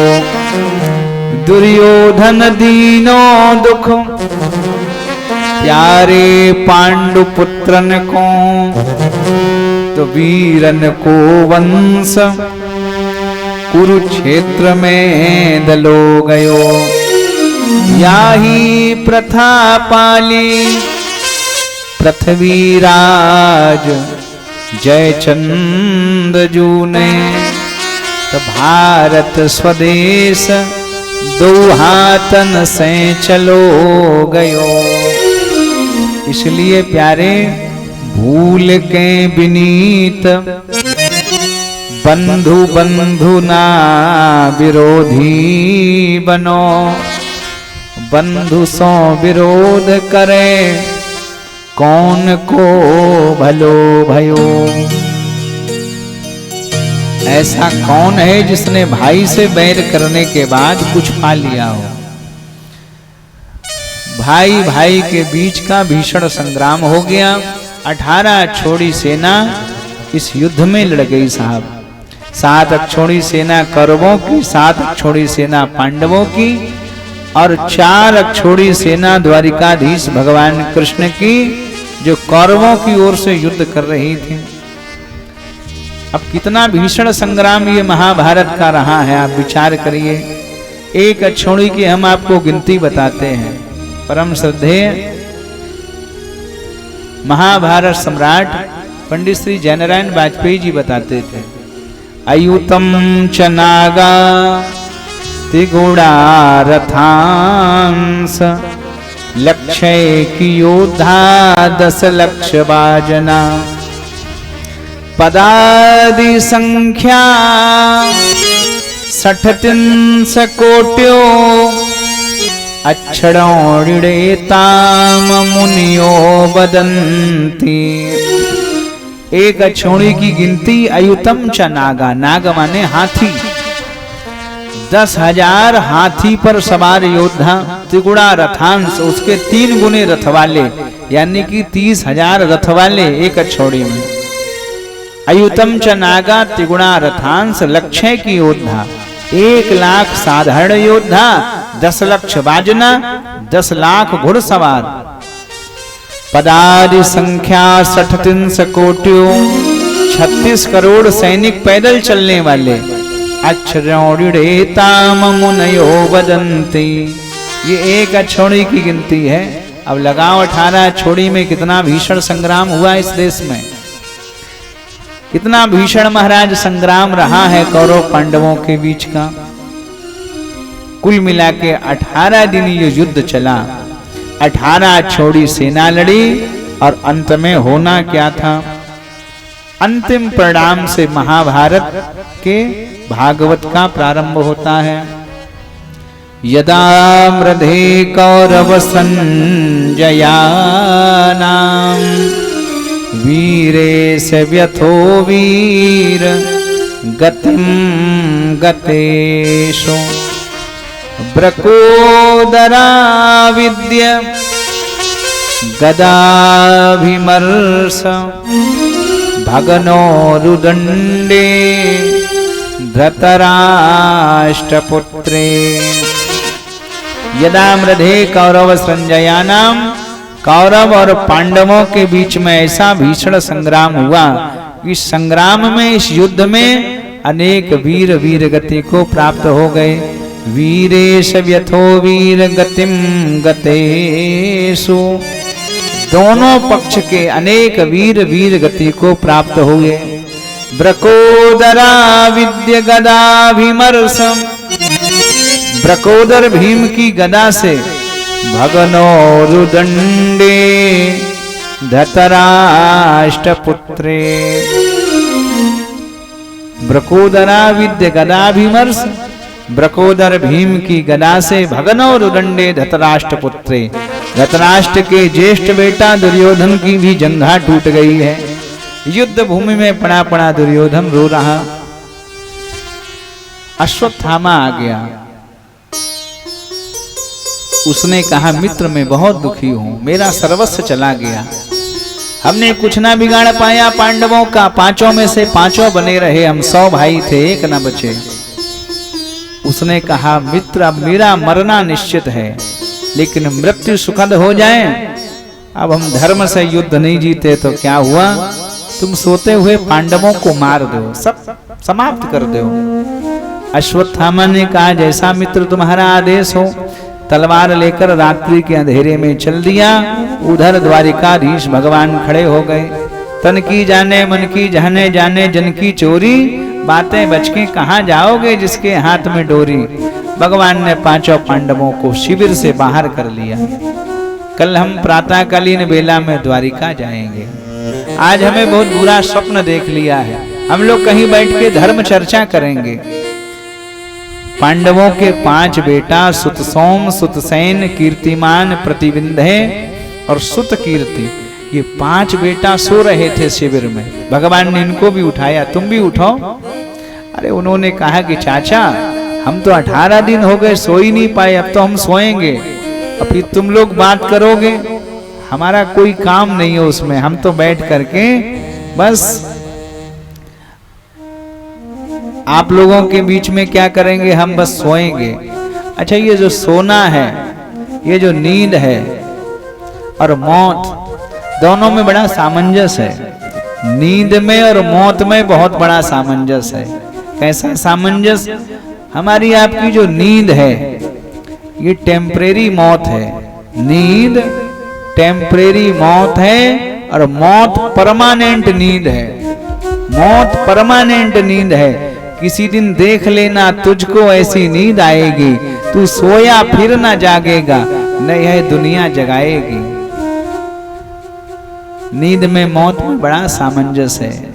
दुर्योधन दीनो दुख प्यारे पांडु पुत्रन को, तो वीरन को वंश कुरुक्षेत्र में दलो गयो। याही प्रथा पाली पृथ्वीराज जयचंद जू ने, तो भारत स्वदेश दो हाथन से चलो गयो। इसलिए प्यारे भूल के विनीत बंधु बंधु ना विरोधी बनो, बंधु सो विरोध करे, कौन को भलो भयो। ऐसा कौन है जिसने भाई से बैर करने के बाद कुछ पा लिया हो। भाई भाई के बीच का भीषण संग्राम हो गया। 18 अक्षौणी सेना इस युद्ध में लड़ गई साहब। 7 अक्षौणी सेना कौरवों की, 7 अक्षौणी सेना पांडवों की और 4 अक्षौणी सेना द्वारिकाधीश भगवान कृष्ण की, जो कौरवों की ओर से युद्ध कर रही थी। अब कितना भीषण संग्राम ये महाभारत का रहा है, आप विचार करिए। एक अक्षौणी की हम आपको गिनती बताते हैं। परम श्रद्धेय महाभारत सम्राट पंडित श्री जयनारायण वाजपेयी जी बताते थे, अयुतम च नागा त्रिगुणा रथांस, लक्ष्य की योद्धा 10 लक्ष बाजना, पदादि संख्या 63 कोट्यो, अक्षरोड़ेताम मुनियो वदंती। एक अक्षौणी की गिनती अयुतम च नागा, नाग माने हाथी, 10,000 हाथी पर सवार योद्धा, त्रिगुणा रथांश उसके 3 गुने रथ वाले, यानी कि 30,000 रथ वाले एक अक्षौणी में। अयुतम च नागा त्रिगुणा रथांश, लक्ष्य की योद्धा 1 लाख साधारण योद्धा, 10 लक्ष बाजना 10 लाख घुड़सवार, पदादि संख्या 63 कोटियों 36 करोड़ सैनिक पैदल चलने वाले, अक्षरोड़ेताम मुनयो वदंती। ये एक अक्षौणी की गिनती है। अब लगाओ 18 अक्षौणी में कितना भीषण संग्राम हुआ इस देश में। कितना भीषण महाराज संग्राम रहा है कौरव पांडवों के बीच का। कुल मिला के 18 दिन ये युद्ध चला। 18 अक्षौणी सेना लड़ी और अंत में होना क्या था? अंतिम परिणाम से महाभारत के भागवत का प्रारंभ होता है। यदा मृधे कौरव संजयानां वीरेश व्यथो वीर गतिम गतेषु ब्रकोदरा विद्य गदाभिमर्श भगनो रुदंडे धृतराष्ट्रपुत्रे। यदा मृधे कौरव संजयानाम, कौरव और पांडवों के बीच में ऐसा भीषण संग्राम हुआ। इस संग्राम में, इस युद्ध में अनेक वीर वीर गति को प्राप्त हो गए। वीरेश व्यथो वीर गतिम गतेषु, दोनों पक्ष के अनेक वीर वीर गति को प्राप्त हुए। ब्रकोदरा विद्य गदाभिमर्शम, ब्रकोदर भीम की गदा से भगनो रुदंडे धृतराष्ट्रपुत्रे। ब्रकोदरा विद्य गदाभिमर्श, ब्रकोदर भीम की गदा से भगनो रुदंडे धृतराष्ट्रपुत्रे। धृतराष्ट्र के ज्येष्ठ बेटा दुर्योधन की भी जंघा टूट गई है। युद्ध भूमि में पड़ा पड़ा दुर्योधन रो रहा। अश्वत्थामा आ गया। उसने कहा, मित्र मैं बहुत दुखी हूं, मेरा सर्वस्व चला गया। हमने कुछ ना बिगाड़ पाया पांडवों का, 5 में से 5 बने रहे। हम 100 भाई थे, एक न बचे। उसने कहा, मित्र अब मेरा मरना निश्चित है, लेकिन मृत्यु सुखद हो जाए। अब हम धर्म से युद्ध नहीं जीते तो क्या हुआ? तुम सोते हुए पांडवों को मार दो, सब समाप्त कर दो। अश्वत्थामा ने कहा, जैसा मित्र तुम्हारा आदेश हो। तलवार लेकर रात्रि के अंधेरे में चल दिया। उधर द्वारिकाधीश भगवान खड़े हो गए। तन की जाने मन की जाने जाने जन की चोरी, बातें बच के कहाँ जाओगे जिसके हाथ में डोरी। भगवान ने 5 पांडवों को शिविर से बाहर कर लिया। कल हम प्रातःकालीन बेला में द्वारिका जाएंगे। आज हमें बहुत बुरा स्वप्न देख लिया है। हम लोग कहीं बैठ के धर्म चर्चा करेंगे। पांडवों के 5 बेटा सुत सोम, सुत सेन, कीर्तिमान, प्रतिविंध्य और सुत कीर्ति, ये 5 बेटा सो रहे थे शिविर में। भगवान ने इनको भी उठाया, तुम भी उठो। अरे उन्होंने कहा कि चाचा हम तो 18 दिन हो गए सो ही नहीं पाए, अब तो हम सोएंगे, अब फिर तुम लोग बात करोगे, हमारा कोई काम नहीं है उसमें, हम तो बैठ करके बस आप लोगों के बीच में क्या करेंगे, हम बस सोएंगे। अच्छा, ये जो सोना है, ये जो नींद है और मौत, दोनों में बड़ा सामंजस्य है। नींद में और मौत में बहुत बड़ा सामंजस्य है। कैसा सामंजस्य? हमारी आपकी जो नींद है ये टेम्परेरी मौत है, नींद टेम्परेरी मौत है और मौत परमानेंट नींद है। मौत परमानेंट नींद है। किसी दिन देख लेना तुझको ऐसी नींद आएगी, तू सोया फिर ना जागेगा, न यह दुनिया जगाएगी। नींद में मौत में बड़ा सामंजस्य है।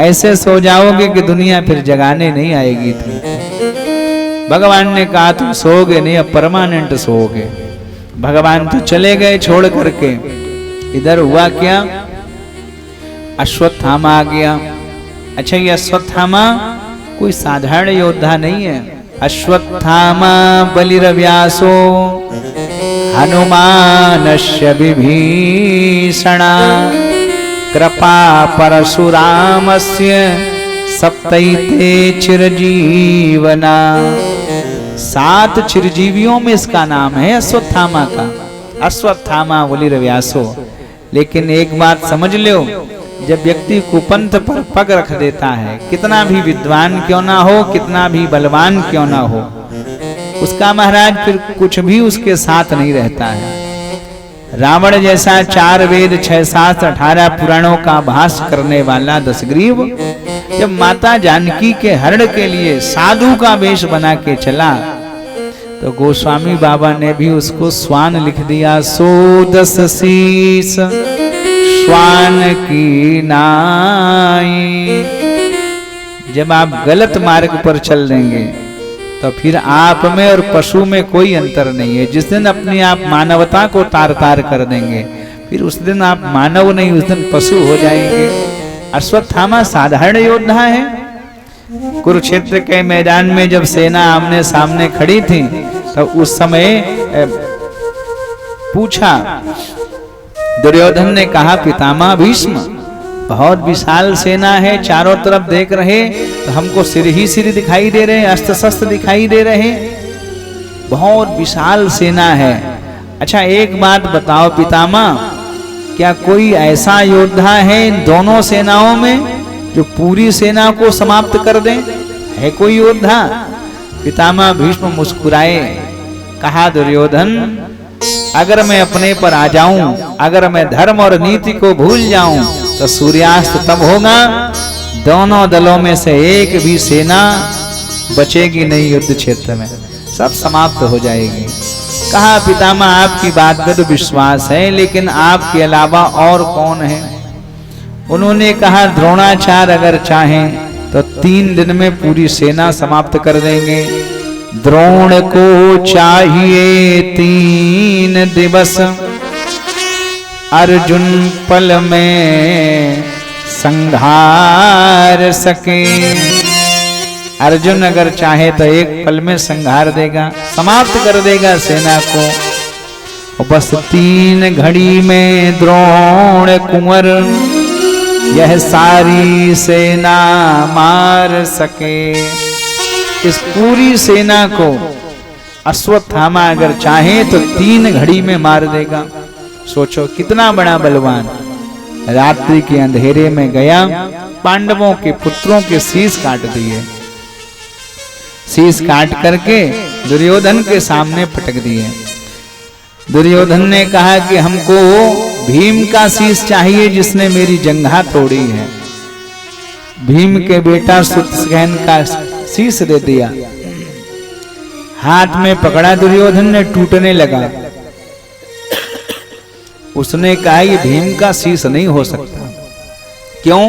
ऐसे सो जाओगे कि दुनिया फिर जगाने नहीं आएगी तुम। भगवान ने कहा तुम सोओगे नहीं, अब परमानेंट सोओगे। भगवान तो चले गए छोड़ करके। इधर हुआ क्या, अश्वत्थामा आ गया। अच्छा, ये अश्वत्थामा कोई साधारण योद्धा नहीं है। अश्वत्थामा बलिर्व्यासो हनुमानस्य विभीषणा कृपा परशुरामस्य सप्तैते चिरजीवना। 7 चिरजीवियों में इसका नाम है अश्वत्थामा का, अश्वत्थामा बलिर्व्यासो। लेकिन एक बात समझ लो, जब व्यक्ति कुपंथ पर पग रख देता है, कितना भी विद्वान क्यों ना हो, कितना भी बलवान क्यों ना हो, उसका महाराज फिर कुछ भी उसके साथ नहीं रहता है। रावण जैसा 4 वेद 6 शास्त्र 18 पुराणों का भाष करने वाला दशग्रीव जब माता जानकी के हरण के लिए साधु का वेश बना के चला, तो गोस्वामी बाबा ने भी उसको स्वान लिख दिया। सो 10 शीस स्वान की नाई। जब आप गलत मार्ग पर चल देंगे तो फिर आप में और पशु में कोई अंतर नहीं है। जिस दिन अपनी आप मानवता को तार तार कर देंगे, फिर उस दिन आप मानव नहीं, उस दिन पशु हो जाएंगे। अश्वत्थामा साधारण योद्धा है। कुरुक्षेत्र के मैदान में जब सेना आमने सामने खड़ी थी, तो उस समय पूछा, दुर्योधन ने कहा पितामह भीष्म, बहुत विशाल सेना है, चारों तरफ देख रहे तो हमको सिर ही सिर दिखाई दे रहे, अस्त्र शस्त्र दिखाई दे रहे, बहुत विशाल सेना है। अच्छा, एक बात बताओ पितामह, क्या कोई ऐसा योद्धा है इन दोनों सेनाओं में जो पूरी सेना को समाप्त कर दे? है कोई योद्धा? पितामह भीष्म मुस्कुराए, कहा दुर्योधन, अगर मैं अपने पर आ जाऊं, अगर मैं धर्म और नीति को भूल जाऊं, तो सूर्यास्त तब होगा, दोनों दलों में से एक भी सेना बचेगी नहीं, युद्ध क्षेत्र में सब समाप्त हो जाएगी। कहा पितामह आपकी बात पे तो विश्वास है, लेकिन आपके अलावा और कौन है? उन्होंने कहा द्रोणाचार्य अगर चाहें तो 3 दिन में पूरी सेना समाप्त कर देंगे। द्रोण को चाहिए 3 दिवस, अर्जुन पल में संहार सके। अर्जुन अगर चाहे तो 1 पल में संहार देगा, समाप्त कर देगा सेना को। बस 3 घड़ी में द्रोण कुंवर यह सारी सेना मार सके। इस पूरी सेना को अश्वत्थामा अगर चाहे तो 3 घड़ी में मार देगा। सोचो कितना बड़ा बलवान। रात्रि के अंधेरे में गया, पांडवों के पुत्रों के शीश काट दिए, शीश काट करके दुर्योधन के सामने पटक दिए। दुर्योधन ने कहा कि हमको भीम का शीश चाहिए जिसने मेरी जंघा तोड़ी है। भीम के बेटा सुतसेन का शीश दे दिया। हाथ में पकड़ा, दुर्योधन ने टूटने लगा। उसने कहा ये भीम का शीश नहीं हो सकता। क्यों?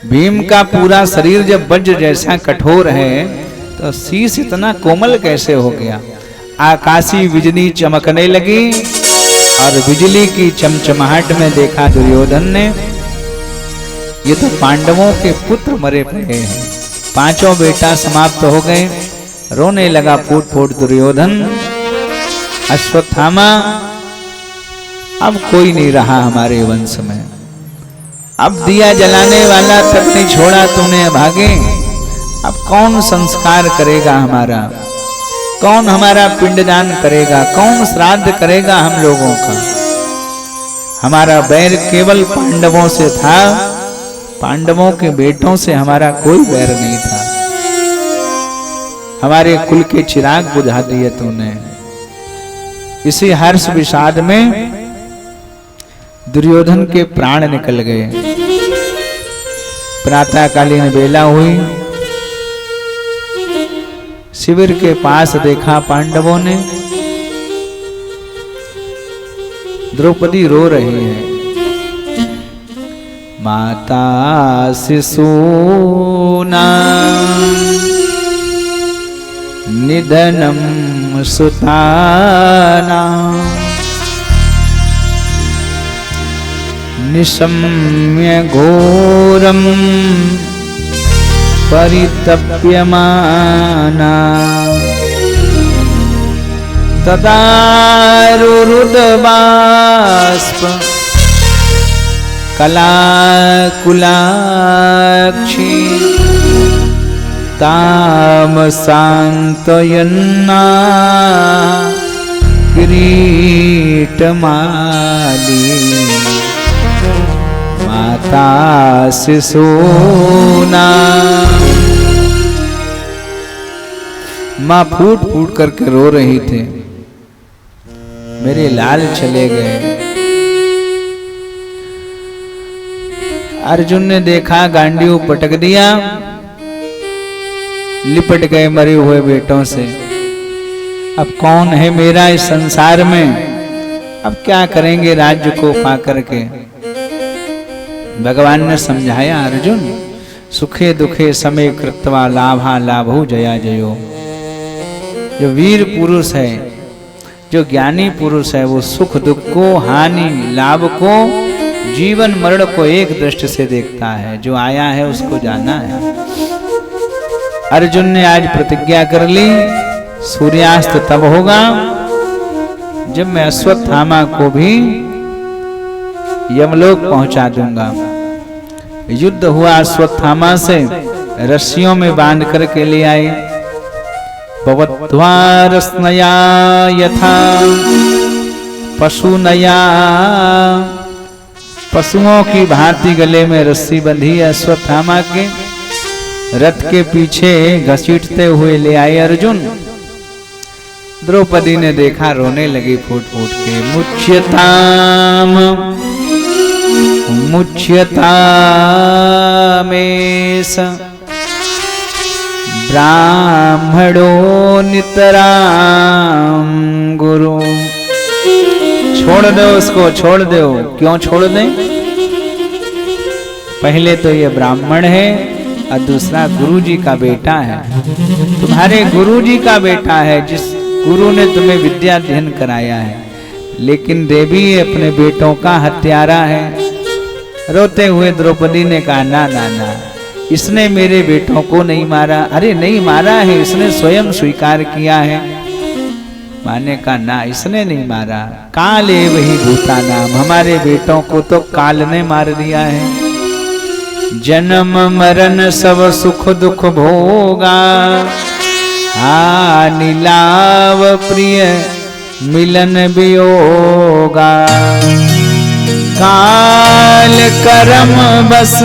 भीम का पूरा शरीर जब वज्र जैसा कठोर है तो शीश इतना कोमल कैसे हो गया। आकाशीय बिजली चमकने लगी और बिजली की चमचमाहट में देखा दुर्योधन ने, ये तो पांडवों के पुत्र मरे पड़े हैं। पांचों बेटा समाप्त हो गए। रोने लगा फूट फूट दुर्योधन। अश्वत्थामा, अब कोई नहीं रहा हमारे वंश में, अब दिया जलाने वाला तक नहीं छोड़ा तूने भागे। अब कौन संस्कार करेगा हमारा, कौन हमारा पिंडदान करेगा, कौन श्राद्ध करेगा हम लोगों का। हमारा बैर केवल पांडवों से था, पांडवों के बेटों से हमारा कोई बैर नहीं था। हमारे कुल के चिराग बुझा दिए तूने। इसी हर्ष विषाद में दुर्योधन के प्राण निकल गए। प्रातःकालीन बेला हुई, शिविर के पास देखा पांडवों ने, द्रौपदी रो रही है। माता शिशूना निधनम सुताना निशम्य घोरम परितप्यमाना तदा रुरुदबाष्प कलाकुलाक्षी ताम सांतयन्ना किरीटमाली माता शिशूना। माँ फूट फूट करके रो रही थी, मेरे लाल चले गए। अर्जुन ने देखा, गांडीव पटक दिया, लिपट गए मरे हुए बेटों से। अब कौन है मेरा इस संसार में, अब क्या करेंगे राज्य को पा करके। भगवान ने समझाया, अर्जुन सुखे दुखे समय कृत्वा लाभा लाभो जया जयो। जो वीर पुरुष है, जो ज्ञानी पुरुष है, वो सुख दुख को, हानि लाभ को, जीवन मरण को एक दृष्टि से देखता है। जो आया है उसको जाना है। अर्जुन ने आज प्रतिज्ञा कर ली, सूर्यास्त तब होगा जब मैं अश्वत्थामा को भी यमलोक पहुंचा दूंगा। युद्ध हुआ अश्वत्थामा से, रस्सियों में बांध करके ले आए। भवद्वारस्नया यथा पशुनया, पशुओं की भांति गले में रस्सी बंधी अश्वत्थामा के। रथ के पीछे घसीटते हुए ले आए अर्जुन। द्रौपदी ने देखा, रोने लगी फूट फूट के। मुच्यताम मुच्यतामेष ब्राह्मणो नितराम गुरु। छोड़ दो उसको, छोड़ दो। क्यों छोड़ दें? पहले तो ये ब्राह्मण है और दूसरा गुरुजी का बेटा है। तुम्हारे गुरुजी का बेटा है, जिस गुरु ने तुम्हें विद्या अध्ययन कराया है। लेकिन देवी अपने बेटों का हत्यारा है। रोते हुए द्रौपदी ने कहा, ना ना ना, इसने मेरे बेटों को नहीं मारा। अरे नहीं मारा है, इसने स्वयं स्वीकार किया है। माने का ना, इसने नहीं मारा। काले वही भूता नाम, हमारे बेटों को तो काल ने मार दिया है। जन्म मरण सब सुख दुख भोगा, हानि लाभ प्रिय मिलन वियोगा। काल करम बस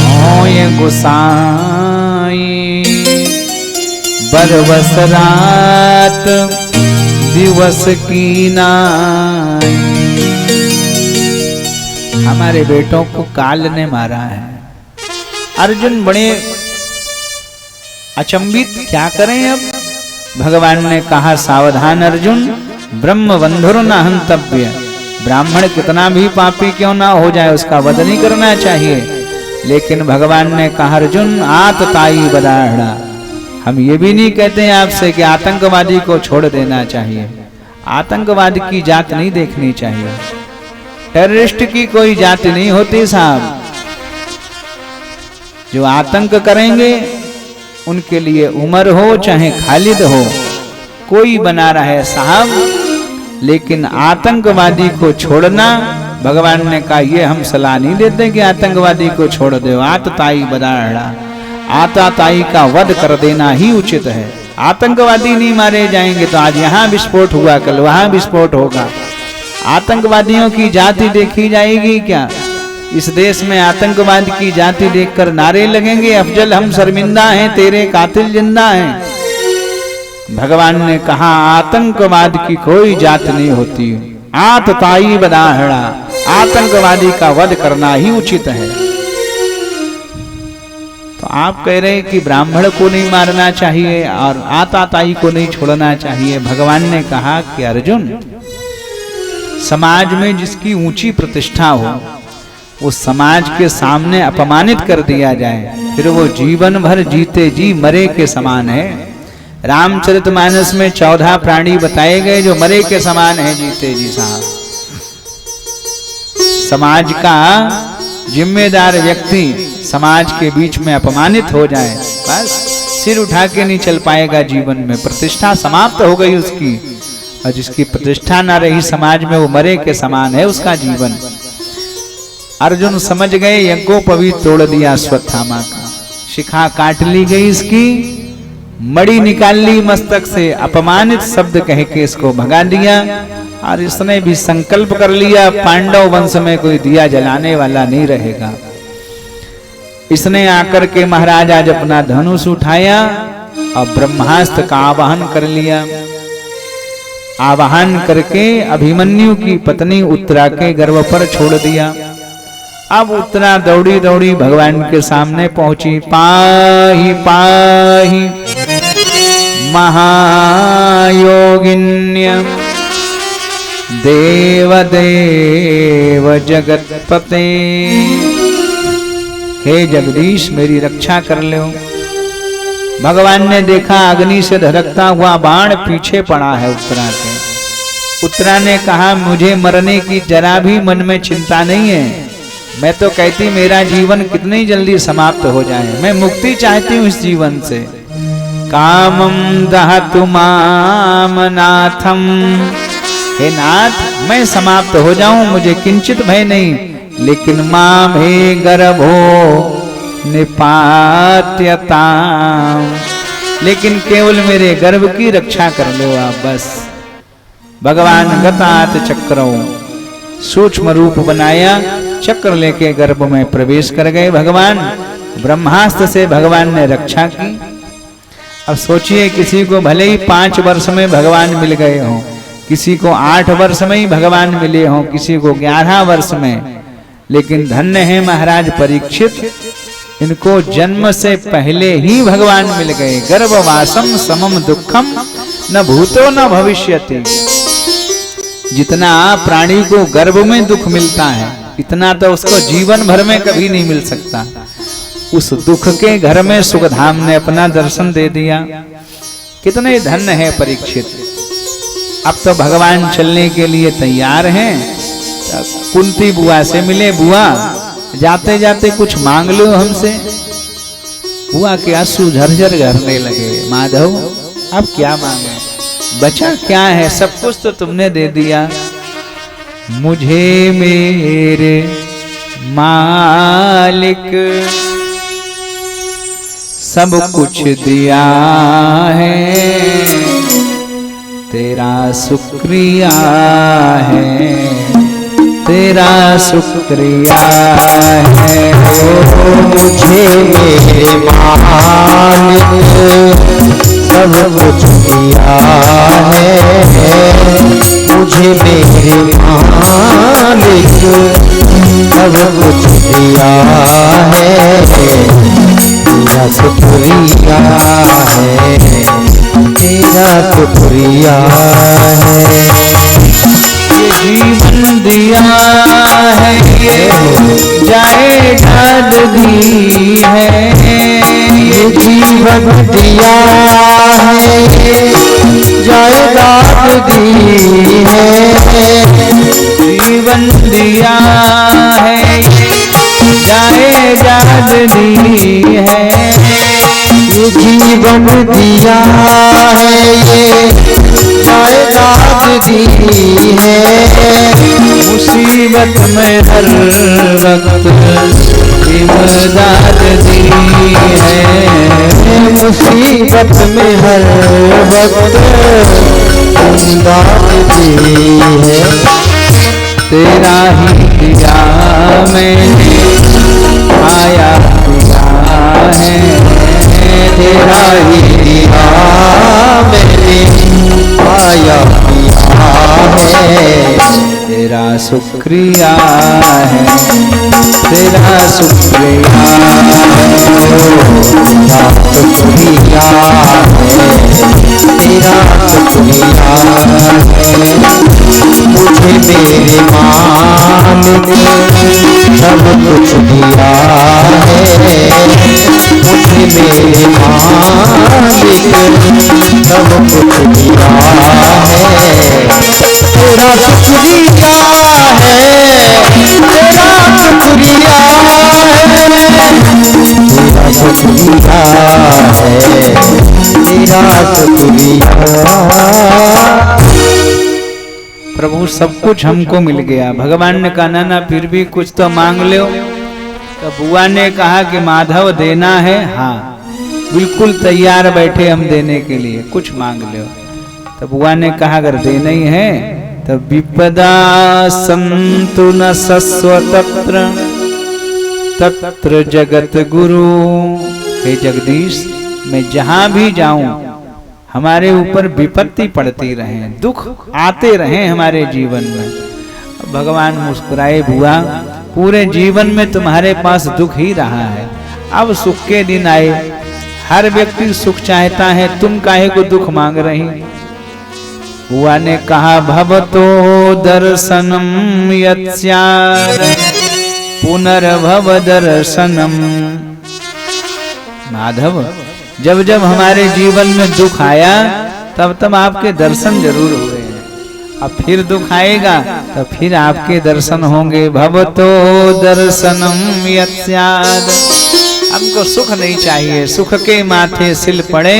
होय गोसाई, बरबस रात दिवस की नाई। हमारे बेटों को काल ने मारा है। अर्जुन बड़े अचंभित, क्या करें अब? भगवान ने कहा, सावधान अर्जुन, ब्रह्म बंधुर न हंतव्य, ब्राह्मण कितना भी पापी क्यों ना हो जाए उसका वध नहीं करना चाहिए। लेकिन भगवान ने कहा अर्जुन आतताई बदाहड़ा, हम ये भी नहीं कहते आपसे कि आतंकवादी को छोड़ देना चाहिए। आतंकवाद की जात नहीं देखनी चाहिए, टेररिस्ट की कोई जाति नहीं होती साहब। जो आतंक करेंगे उनके लिए उमर हो चाहे खालिद हो, कोई बना रहे साहब। लेकिन आतंकवादी को छोड़ना, भगवान ने कहा ये हम सलाह नहीं देते कि आतंकवादी को छोड़ दो। आतताई बदाहड़ा, आतताई का वध कर देना ही उचित है। आतंकवादी नहीं मारे जाएंगे तो आज यहाँ विस्फोट हुआ, कल वहां विस्फोट होगा। आतंकवादियों की जाति देखी जाएगी क्या? इस देश में आतंकवाद की जाति देखकर नारे लगेंगे अफजल हम शर्मिंदा हैं, तेरे कातिल जिंदा हैं। भगवान ने कहा आतंकवाद की कोई जात नहीं होती। आतताई बदाहड़ा, आतंकवादी का वध करना ही उचित है। तो आप कह रहे हैं कि ब्राह्मण को नहीं मारना चाहिए और आतताई को नहीं छोड़ना चाहिए। भगवान ने कहा कि अर्जुन, समाज में जिसकी ऊंची प्रतिष्ठा हो उस समाज के सामने अपमानित कर दिया जाए, फिर वो जीवन भर जीते जी मरे के समान है। रामचरितमानस में 14 प्राणी बताए गए जो मरे के समान है जीते जी साहब। समाज का जिम्मेदार व्यक्ति समाज के बीच में अपमानित हो जाए, बस सिर उठा के नहीं चल पाएगा जीवन में, प्रतिष्ठा समाप्त हो गई उसकी। और जिसकी प्रतिष्ठा ना रही समाज में वो मरे के समान है उसका जीवन। अर्जुन समझ गए, यज्ञोपवी तोड़ दिया अश्वत्थामा का, शिखा काट ली गई इसकी, मणि निकाल ली मस्तक से, अपमानित शब्द कह के इसको भगा दिया। और इसने भी संकल्प कर लिया पांडव वंश में कोई दिया जलाने वाला नहीं रहेगा। इसने आकर के महाराज आज अपना धनुष उठाया और ब्रह्मास्त्र का आवाहन कर लिया। आवाहन करके अभिमन्यु की पत्नी उत्तरा के गर्भ पर छोड़ दिया। अब उत्तरा दौड़ी दौड़ी भगवान के सामने पहुंची। पाहि पाहि महायोगिन्य देव देव जगतपते, हे जगदीश मेरी रक्षा कर लो। भगवान ने देखा अग्नि से धड़कता हुआ बाण पीछे पड़ा है उत्तरा के। उत्तरा ने कहा मुझे मरने की जरा भी मन में चिंता नहीं है, मैं तो कहती मेरा जीवन कितनी जल्दी समाप्त हो जाए, मैं मुक्ति चाहती हूँ इस जीवन से। कामम दहतु माम नाथम, हे नाथ मैं समाप्त हो जाऊं मुझे किंचित भय नहीं, लेकिन माम हे गर्भो निपात्यता, लेकिन केवल मेरे गर्भ की रक्षा कर लो आप बस। भगवान गतात चक्रो, सूक्ष्म रूप बनाया, चक्र लेके गर्भ में प्रवेश कर गए भगवान। ब्रह्मास्त्र से भगवान ने रक्षा की। अब सोचिए किसी को भले ही 5 वर्ष में भगवान मिल गए हों, किसी को 8 वर्ष में ही भगवान मिले हों, किसी को 11 वर्ष में, लेकिन धन्य है महाराज परीक्षित, इनको जन्म से पहले ही भगवान मिल गए। गर्भवासम समम दुखम न भूतो न भविष्यति। जितना प्राणी को गर्भ में दुख मिलता है इतना तो उसको जीवन भर में कभी नहीं मिल सकता। उस दुख के घर में सुखधाम ने अपना दर्शन दे दिया। कितने धन्य है परीक्षित। अब तो भगवान चलने के लिए तैयार हैं। कुंती बुआ से मिले, बुआ जाते जाते कुछ मांग लो हमसे। बुआ के आंसू झरझर झरने लगे। माधव अब क्या मांगे, बचा क्या है, सब कुछ तो तुमने दे दिया। मुझे मेरे मालिक सब कुछ दिया है, तेरा शुक्रिया है, तेरा शुक्रिया है। ओ मुझे मेरे मालिक सब कुछ दिया है, मुझे मेरे मालिक सब कुछ दिया है, तेरा शुक्रिया है, तेरा शुक्रिया है। जीवन जीवन दिया है जायदाद दी है, जीवन दिया है जायदाद दी है, ये जीवन दिया है ये जायदाद दी है, मुसीबत में हर वक्त इमदाद दी है, मुसीबत में हर वक्त इमदाद दी है। तेरा ही दिया मैंने आया दिया है, तेरा ही दिया मैंने आया दिया है, तेरा शुक्रिया है, तेरा शुक्रिया है, तेरा शुक्रिया है, तेरा शुक्रिया है, मुझे मेरे मालिक सब कुछ दिया है, मुझे मेरे मालिक सब कुछ दिया है, तेरा शुक्रिया है, तेरा शुक्रिया है, तेरा शुक्रिया है, तेरा शुक्रिया। प्रभु सब कुछ हमको मिल गया। भगवान ने कहा ना फिर भी कुछ तो मांग लो। तो बुआ ने कहा कि माधव देना है, हाँ बिल्कुल तैयार बैठे हम देने के लिए, कुछ मांग लो। तो बुआ ने कहा अगर देना ही है तो विपदा संतु न सस्वतत्र तत्र जगत गुरु। हे जगदीश, मैं जहां भी जाऊं हमारे ऊपर विपत्ति पड़ती रहे, दुख आते रहे हमारे जीवन में। भगवान मुस्कुराए, बुआ पूरे जीवन में तुम्हारे पास दुख ही रहा है, अब सुख के दिन आए। हर व्यक्ति सुख चाहता है, तुम काहे को दुख मांग रही। बुआ ने कहा भवतो दर्शनम यत्स्यात् पुनर्भव दर्शनम। माधव, जब जब हमारे जीवन में दुख आया तब तब आपके दर्शन जरूर हुए हैं, अब फिर दुख आएगा तो फिर आपके दर्शन होंगे। भवतो दर्शनम यत्स्यात्। हमको सुख नहीं चाहिए, सुख के माथे सिल पड़े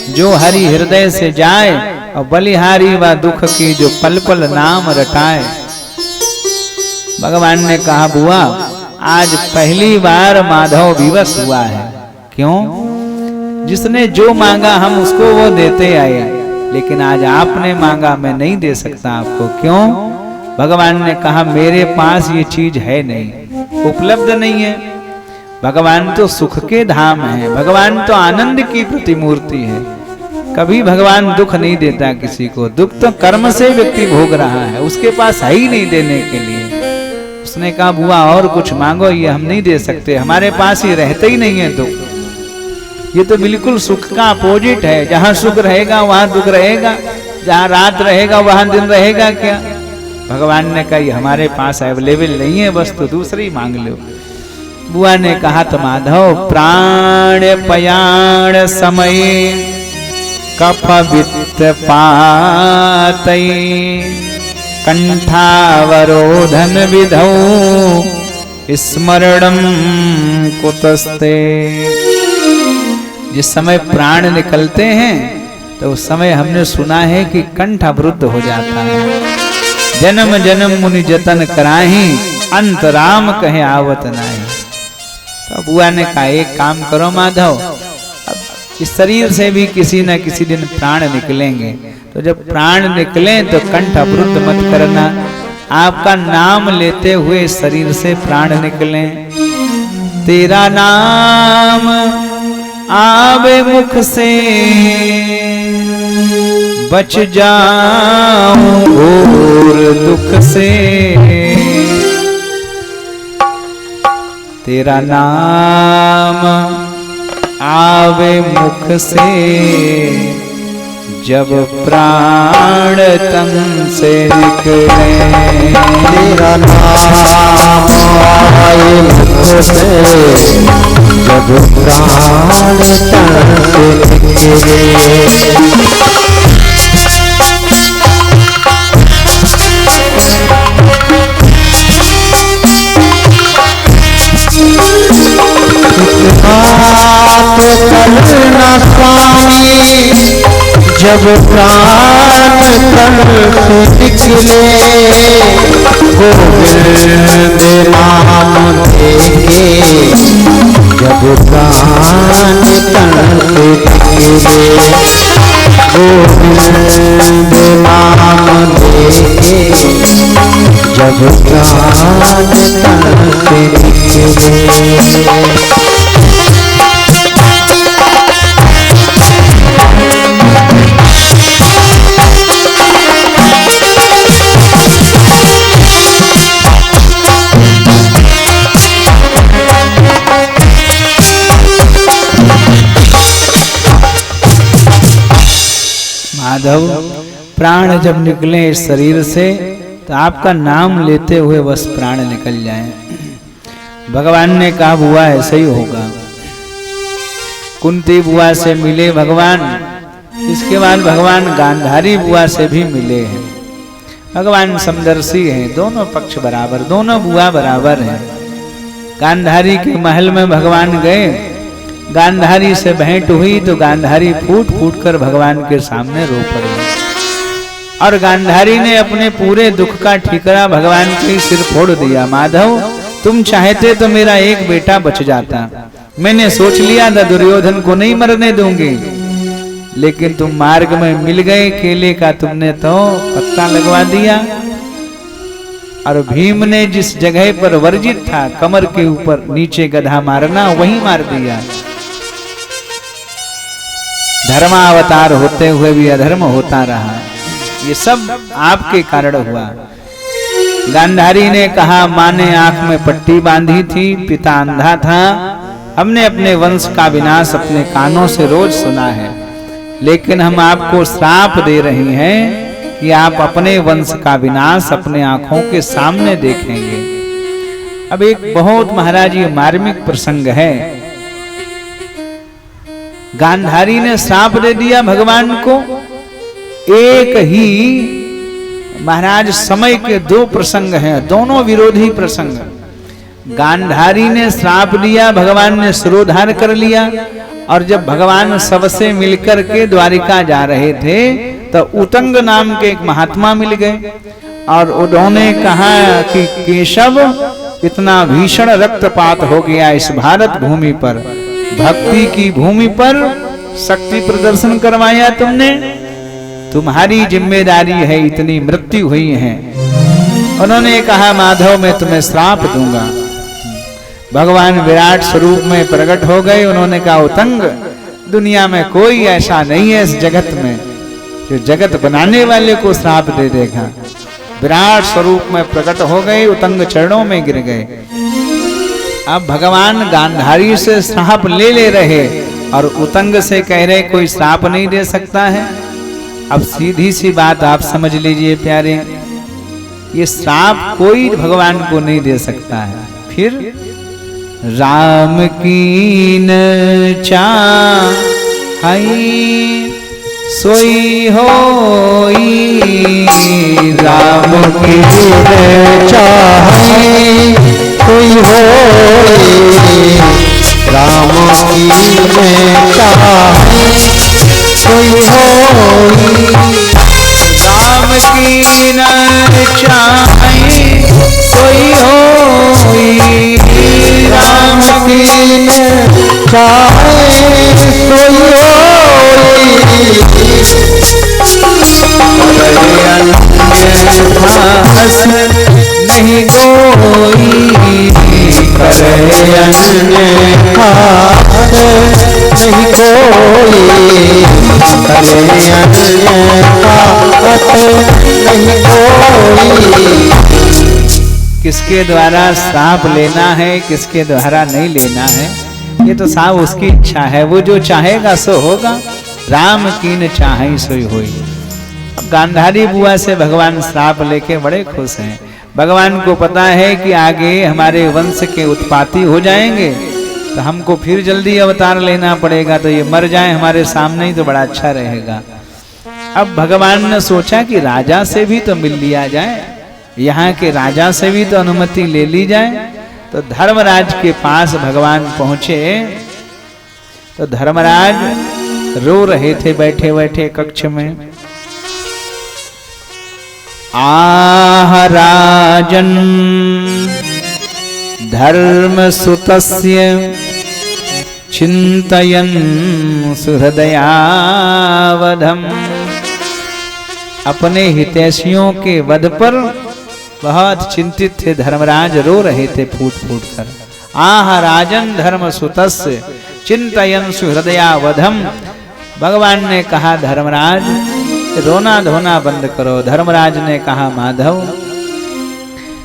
जो हरि हृदय से जाए, और बलिहारी व दुख की जो पल पल नाम रटाए। भगवान ने कहा बुआ आज पहली बार माधव विवश हुआ है। क्यों? जिसने जो मांगा हम उसको वो देते आए, लेकिन आज आपने मांगा मैं नहीं दे सकता आपको। क्यों? भगवान ने कहा मेरे पास ये चीज है नहीं, उपलब्ध नहीं है। भगवान तो सुख के धाम है, भगवान तो आनंद की प्रतिमूर्ति है। कभी भगवान दुख नहीं देता किसी को, दुख तो कर्म से व्यक्ति भोग रहा है, उसके पास है ही नहीं देने के लिए। उसने कहा बुआ और कुछ मांगो, ये हम नहीं दे सकते, हमारे पास ये रहते ही नहीं है दुख। ये तो बिल्कुल सुख का अपोजिट है, जहां सुख रहेगा वहां दुख रहेगा, जहां रात रहेगा वहां दिन रहेगा क्या। भगवान ने कहा ये हमारे पास अवेलेबल नहीं है, बस तो दूसरी मांग लो। बुआ ने कहा तो माधव प्राण पयाण समय कफ वित्त पातई कंठावरोधन विधौ स्मरणम कुतस्ते। जिस समय प्राण निकलते हैं तो उस समय हमने सुना है कि कंठ अवरुद्ध हो जाता है। जन्म जन्म मुनि जतन कराही अंत राम कहे आवत नाही। तो बुआ ने कहा एक काम करो माधव, अब इस शरीर से भी किसी न किसी दिन प्राण निकलेंगे, तो जब प्राण निकले तो कंठ अवरुद्ध मत करना, आपका नाम लेते हुए शरीर से प्राण निकले। तेरा नाम आवे मुख से बच जाऊं घोर दुख से। तेरा नाम आवे मुख से जब प्राण तन से निकले। तेरा नाम आए मुख से जब प्राण तन से निकले। बात करना स्वामी जब प्राण तन से निकले, गोविंद नाम लेके जब प्राण तन से निकले, गोविंद नाम लेके जब प्राण तन से निकले। माधव, प्राण जब निकले इस शरीर से तो आपका नाम लेते हुए बस प्राण निकल जाए। भगवान ने कहा बुआ ऐसा ही होगा। कुंती बुआ से मिले भगवान, इसके बाद भगवान गांधारी बुआ से भी मिले हैं। भगवान समदर्शी हैं, दोनों पक्ष बराबर, दोनों बुआ बराबर हैं। गांधारी के महल में भगवान गए, गांधारी से भेंट हुई तो गांधारी फूट फूट कर भगवान के सामने रो पड़ी और गांधारी ने अपने पूरे दुख का ठीकरा भगवान के सिर फोड़ दिया। माधव, तुम चाहते तो मेरा एक बेटा बच जाता, मैंने सोच लिया था दुर्योधन को नहीं मरने दूंगी, लेकिन तुम मार्ग में मिल गए, केले का तुमने तो पत्ता लगवा दिया और भीम ने जिस जगह पर वर्जित था कमर के ऊपर नीचे गधा मारना, वहीं मार दिया। धर्मावतार होते हुए भी अधर्म होता रहा, ये सब आपके कारण हुआ। गांधारी ने कहा माँ ने आंख में पट्टी बांधी थी, पिता अंधा था, हमने अपने वंश का विनाश अपने कानों से रोज सुना है, लेकिन हम आपको श्राप दे रही हैं कि आप अपने वंश का विनाश अपने आंखों के सामने देखेंगे। अब एक बहुत महाराज ये मार्मिक प्रसंग है। गांधारी ने श्राप दे दिया भगवान को। एक ही महाराज समय के दो प्रसंग हैं, दोनों विरोधी प्रसंग। गांधारी ने श्राप दिया, भगवान ने सिरोधार कर लिया, और जब भगवान सबसे मिलकर के द्वारिका जा रहे थे तो उतंग नाम के एक महात्मा मिल गए और उन्होंने कहा कि केशव, इतना भीषण रक्तपात हो गया इस भारत भूमि पर, भक्ति की भूमि पर शक्ति प्रदर्शन करवाया तुमने, तुम्हारी जिम्मेदारी है, इतनी मृत्यु हुई है। उन्होंने कहा माधव मैं तुम्हें श्राप दूंगा। भगवान विराट स्वरूप में प्रकट हो गए। उन्होंने कहा उतंग, दुनिया में कोई ऐसा नहीं है इस जगत में जो जगत बनाने वाले को श्राप दे देगा। विराट स्वरूप में प्रकट हो गए, उतंग चरणों में गिर गए। अब भगवान गांधारी से श्राप ले रहे और उतंग से कह रहे कोई श्राप नहीं दे सकता है। अब सीधी सी बात आप समझ लीजिए प्यारे, ये श्राप कोई भगवान को नहीं दे सकता है। फिर राम कीन चाहि सोई होई, राम कीन चाहि सोई होई, राम कीन चाहि सोई होई, राम कीन चाहि सोई होई, राम कीन चाहि सोई होई, भास नहीं कोई, करे अन्य खास नहीं कोई, करे अन्य खास नहीं कोई। किसके द्वारा श्राप लेना है, किसके द्वारा नहीं लेना है, ये तो साहब उसकी इच्छा है, वो जो चाहेगा सो होगा। राम कीन चाहि सोई होई। अब गांधारी बुआ से भगवान श्राप लेके बड़े खुश हैं। भगवान को पता है कि आगे हमारे वंश के उत्पाती हो जाएंगे, तो हमको फिर जल्दी अवतार लेना पड़ेगा, तो ये मर जाए हमारे सामने ही तो बड़ा अच्छा रहेगा। अब भगवान ने सोचा कि राजा से भी तो मिल लिया जाए, यहाँ के राजा से भी तो अनुमति ले ली जाए। तो धर्मराज के पास भगवान पहुंचे तो धर्मराज रो रहे थे बैठे बैठे कक्ष में। आह राजन धर्म सुतस्य चिंतयन् सुहृदयावधम। अपने हितैषियों के वध पर बहुत चिंतित थे धर्मराज, रो रहे थे फूट फूट कर। आह राजन धर्म सुतस्य चिंतयन् सुहृदयावधम। भगवान ने कहा धर्मराज रोना धोना बंद करो। धर्मराज ने कहा माधव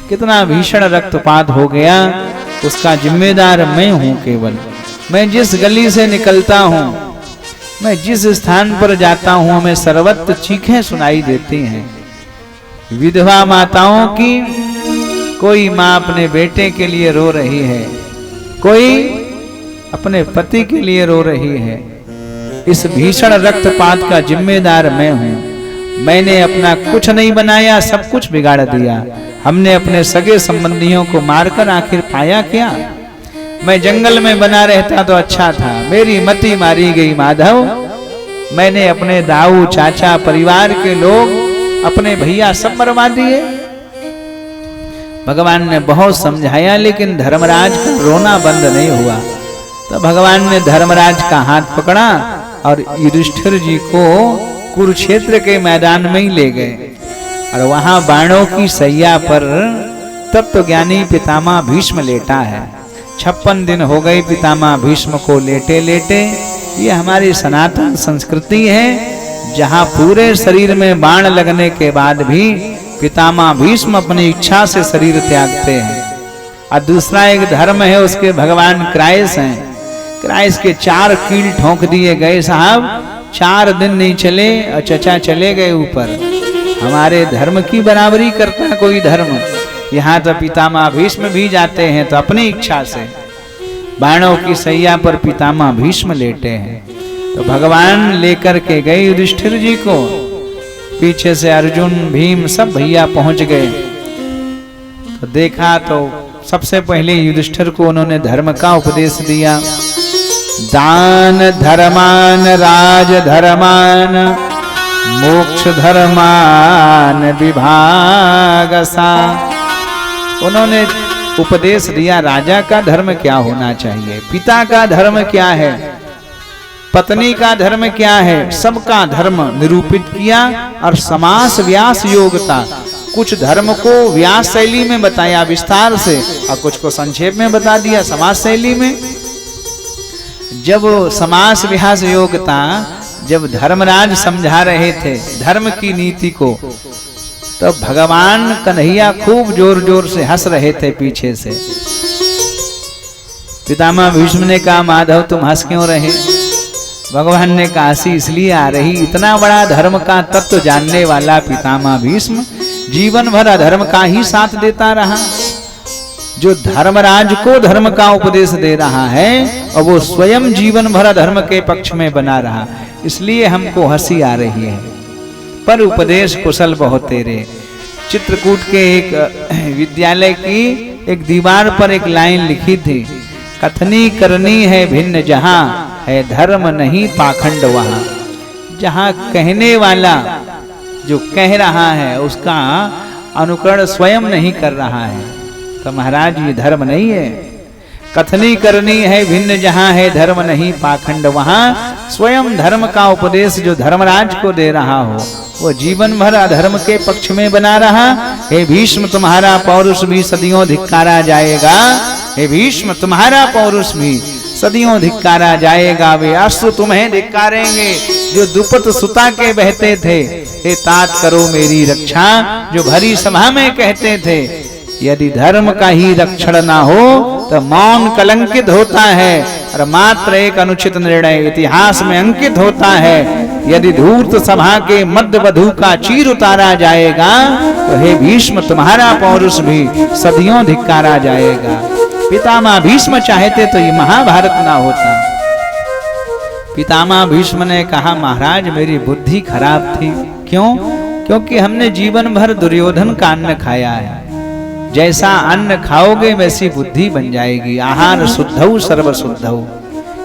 कितना भीषण रक्तपात हो गया, उसका जिम्मेदार मैं हूं। केवल मैं जिस गली से निकलता हूं, मैं जिस स्थान पर जाता हूं, हमें सर्वत्र चीखें सुनाई देती हैं विधवा माताओं की। कोई माँ अपने बेटे के लिए रो रही है, कोई अपने पति के लिए रो रही है। इस भीषण रक्तपात का जिम्मेदार मैं हूं। मैंने अपना कुछ नहीं बनाया, सब कुछ बिगाड़ दिया। हमने अपने सगे संबंधियों को मारकर आखिर पाया क्या? मैं जंगल में बना रहता तो अच्छा था, मेरी मति मारी गई माधव। मैंने अपने दाऊ चाचा परिवार के लोग अपने भैया सब मरवा दिए। भगवान ने बहुत समझाया लेकिन धर्मराज का रोना बंद नहीं हुआ। तो भगवान ने धर्मराज का हाथ पकड़ा और युधिष्ठिर जी को कुरुक्षेत्र के मैदान में ही ले गए। और वहां बाणों की सैया पर तत्वज्ञानी पितामह भीष्म लेटा है। 56 दिन हो गए पितामह भीष्म को लेटे लेटे। ये हमारी सनातन संस्कृति है, जहां पूरे शरीर में बाण लगने के बाद भी पितामह भीष्म अपनी इच्छा से शरीर त्यागते हैं। और दूसरा एक धर्म है, उसके भगवान क्राइस हैं। क्राइस के 4 कील ठोंक दिए गए साहब, 4 दिन नहीं चले और चचा चले गए ऊपर। हमारे धर्म की बराबरी करता कोई धर्म? यहाँ तो पितामह भीष्म भी जाते हैं तो अपनी इच्छा से। बाणों की सैया पर पितामह भीष्म लेटे हैं। तो भगवान लेकर के गए युधिष्ठिर जी को। पीछे से अर्जुन भीम सब भैया पहुंच गए। तो देखा तो सबसे पहले युधिष्ठिर को उन्होंने धर्म का उपदेश दिया। दान धर्मान राज धर्मान मोक्ष धर्मान विभागसा। उन्होंने उपदेश दिया राजा का धर्म क्या होना चाहिए, पिता का धर्म क्या है, पत्नी का धर्म क्या है, सबका धर्म निरूपित किया। और समास व्यास योगता, कुछ धर्म को व्यास शैली में बताया विस्तार से और कुछ को संक्षेप में बता दिया समास शैली में। जब समास व्यास योगता जब धर्मराज समझा रहे थे धर्म की नीति को, तो भगवान कन्हैया खूब जोर जोर से हंस रहे थे पीछे से। पितामह भीष्म ने कहा माधव तुम हंस क्यों रहे? भगवान ने कहा हंसी इसलिए आ रही, इतना बड़ा धर्म का तत्व जानने वाला पितामह भीष्म जीवन भर अधर्म का ही साथ देता रहा। जो धर्मराज को धर्म का उपदेश दे रहा है और वो स्वयं जीवन भर धर्म के पक्ष में बना रहा, इसलिए हमको हंसी आ रही है। पर उपदेश कुशल बहुत तेरे। चित्रकूट के एक विद्यालय की एक दीवार पर एक लाइन लिखी थी, कथनी करनी है भिन्न जहां है धर्म नहीं पाखंड वहां। जहां कहने वाला जो कह रहा है उसका अनुकरण स्वयं नहीं कर रहा है, तो महाराज ये धर्म नहीं है। कथनी करनी है भिन्न जहां है धर्म नहीं पाखंड वहां। स्वयं धर्म का उपदेश जो धर्मराज को दे रहा हो वो जीवन भर अधर्म के पक्ष में बना रहा। हे भीष्म तुम्हारा पौरुष भी सदियों धिक्कारा जाएगा। हे भीष्म तुम्हारा पौरुष भी सदियों धिक्कारा जाएगा। वे अश्रु तुम्हें धिक्कारेंगे जो दुपत सुता के बहते थे। हे तात करो मेरी रक्षा जो भरी सभा में कहते थे। यदि धर्म का ही रक्षण ना हो तो मौन कलंकित होता है और मात्र एक अनुचित निर्णय इतिहास में अंकित होता है। यदि धूर्त सभा के मध्य वधु का चीर उतारा जाएगा तो हे भीष्म तुम्हारा पौरुष भी सदियों धिक्कारा जाएगा। पितामह भीष्म चाहते तो ये महाभारत ना होता। पितामह भीष्म ने कहा महाराज मेरी बुद्धि खराब थी। क्यों? क्योंकि हमने जीवन भर दुर्योधन का अन्न खाया है। जैसा अन्न खाओगे वैसी बुद्धि बन जाएगी। आहार शुद्धौ सर्व शुद्धौ।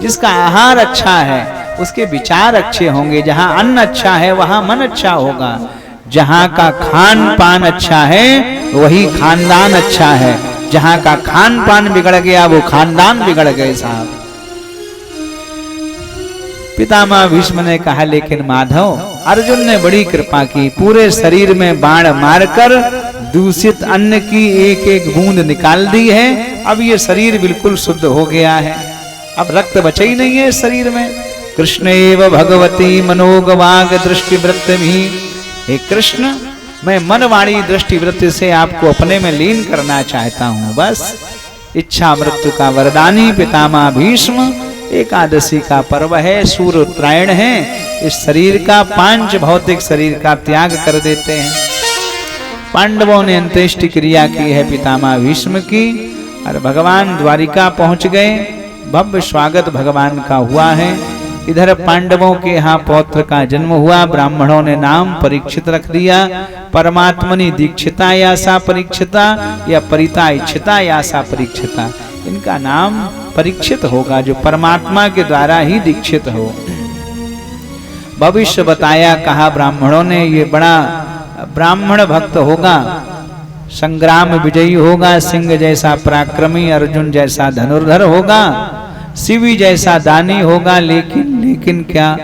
जिसका आहार अच्छा है उसके विचार अच्छे होंगे। जहां अन्न अच्छा है वहां मन अच्छा होगा। जहां का खान पान अच्छा है वही खानदान अच्छा है। जहां का खान पान बिगड़ गया वो खानदान बिगड़ गए साहब। पितामह भीष्म ने कहा लेकिन माधव अर्जुन ने बड़ी कृपा की। पूरे शरीर में बाण मारकर दूषित अन्न की एक एक बूंद निकाल दी है। अब ये शरीर बिल्कुल शुद्ध हो गया है। अब रक्त बचा ही नहीं है शरीर में। कृष्णेव भगवती मनोगवाग दृष्टिवृत्तिमि। हे कृष्ण मैं मनवाणी दृष्टिवृत्ति से आपको अपने में लीन करना चाहता हूं। बस इच्छा मृत्यु का वरदानी पितामह भीष्म। एकादशी का पर्व है, सूर्य उत्तरायण है। इस शरीर का पांच भौतिक शरीर का त्याग कर देते हैं। पांडवों ने अंत्येष्टि क्रिया की है पितामह भीष्म की और भगवान द्वारिका पहुंच गए। भव्य स्वागत भगवान का हुआ है। इधर पांडवों के यहाँ पौत्र का जन्म हुआ। ब्राह्मणों ने नाम परीक्षित रख दिया। परमात्मनि दीक्षिता यासा परीक्षिता या परिता इच्छिता यासा परीक्षिता। इनका नाम परीक्षित होगा जो परमात्मा के द्वारा ही दीक्षित हो। भविष्य बताया कहा ब्राह्मणों ने ये बड़ा ब्राह्मण भक्त होगा, संग्राम विजयी होगा, सिंह जैसा पराक्रमी, अर्जुन जैसा धनुर्धर होगा, शिवी जैसा दानी होगा। लेकिन क्या?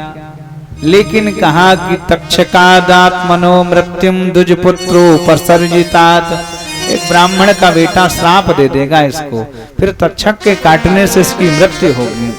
लेकिन कहा कि तक्षकादात्मनो मृत्युम दुजपुत्रो उपसर्जितात। एक ब्राह्मण का बेटा श्राप दे देगा इसको, फिर तक्षक के काटने से इसकी मृत्यु होगी।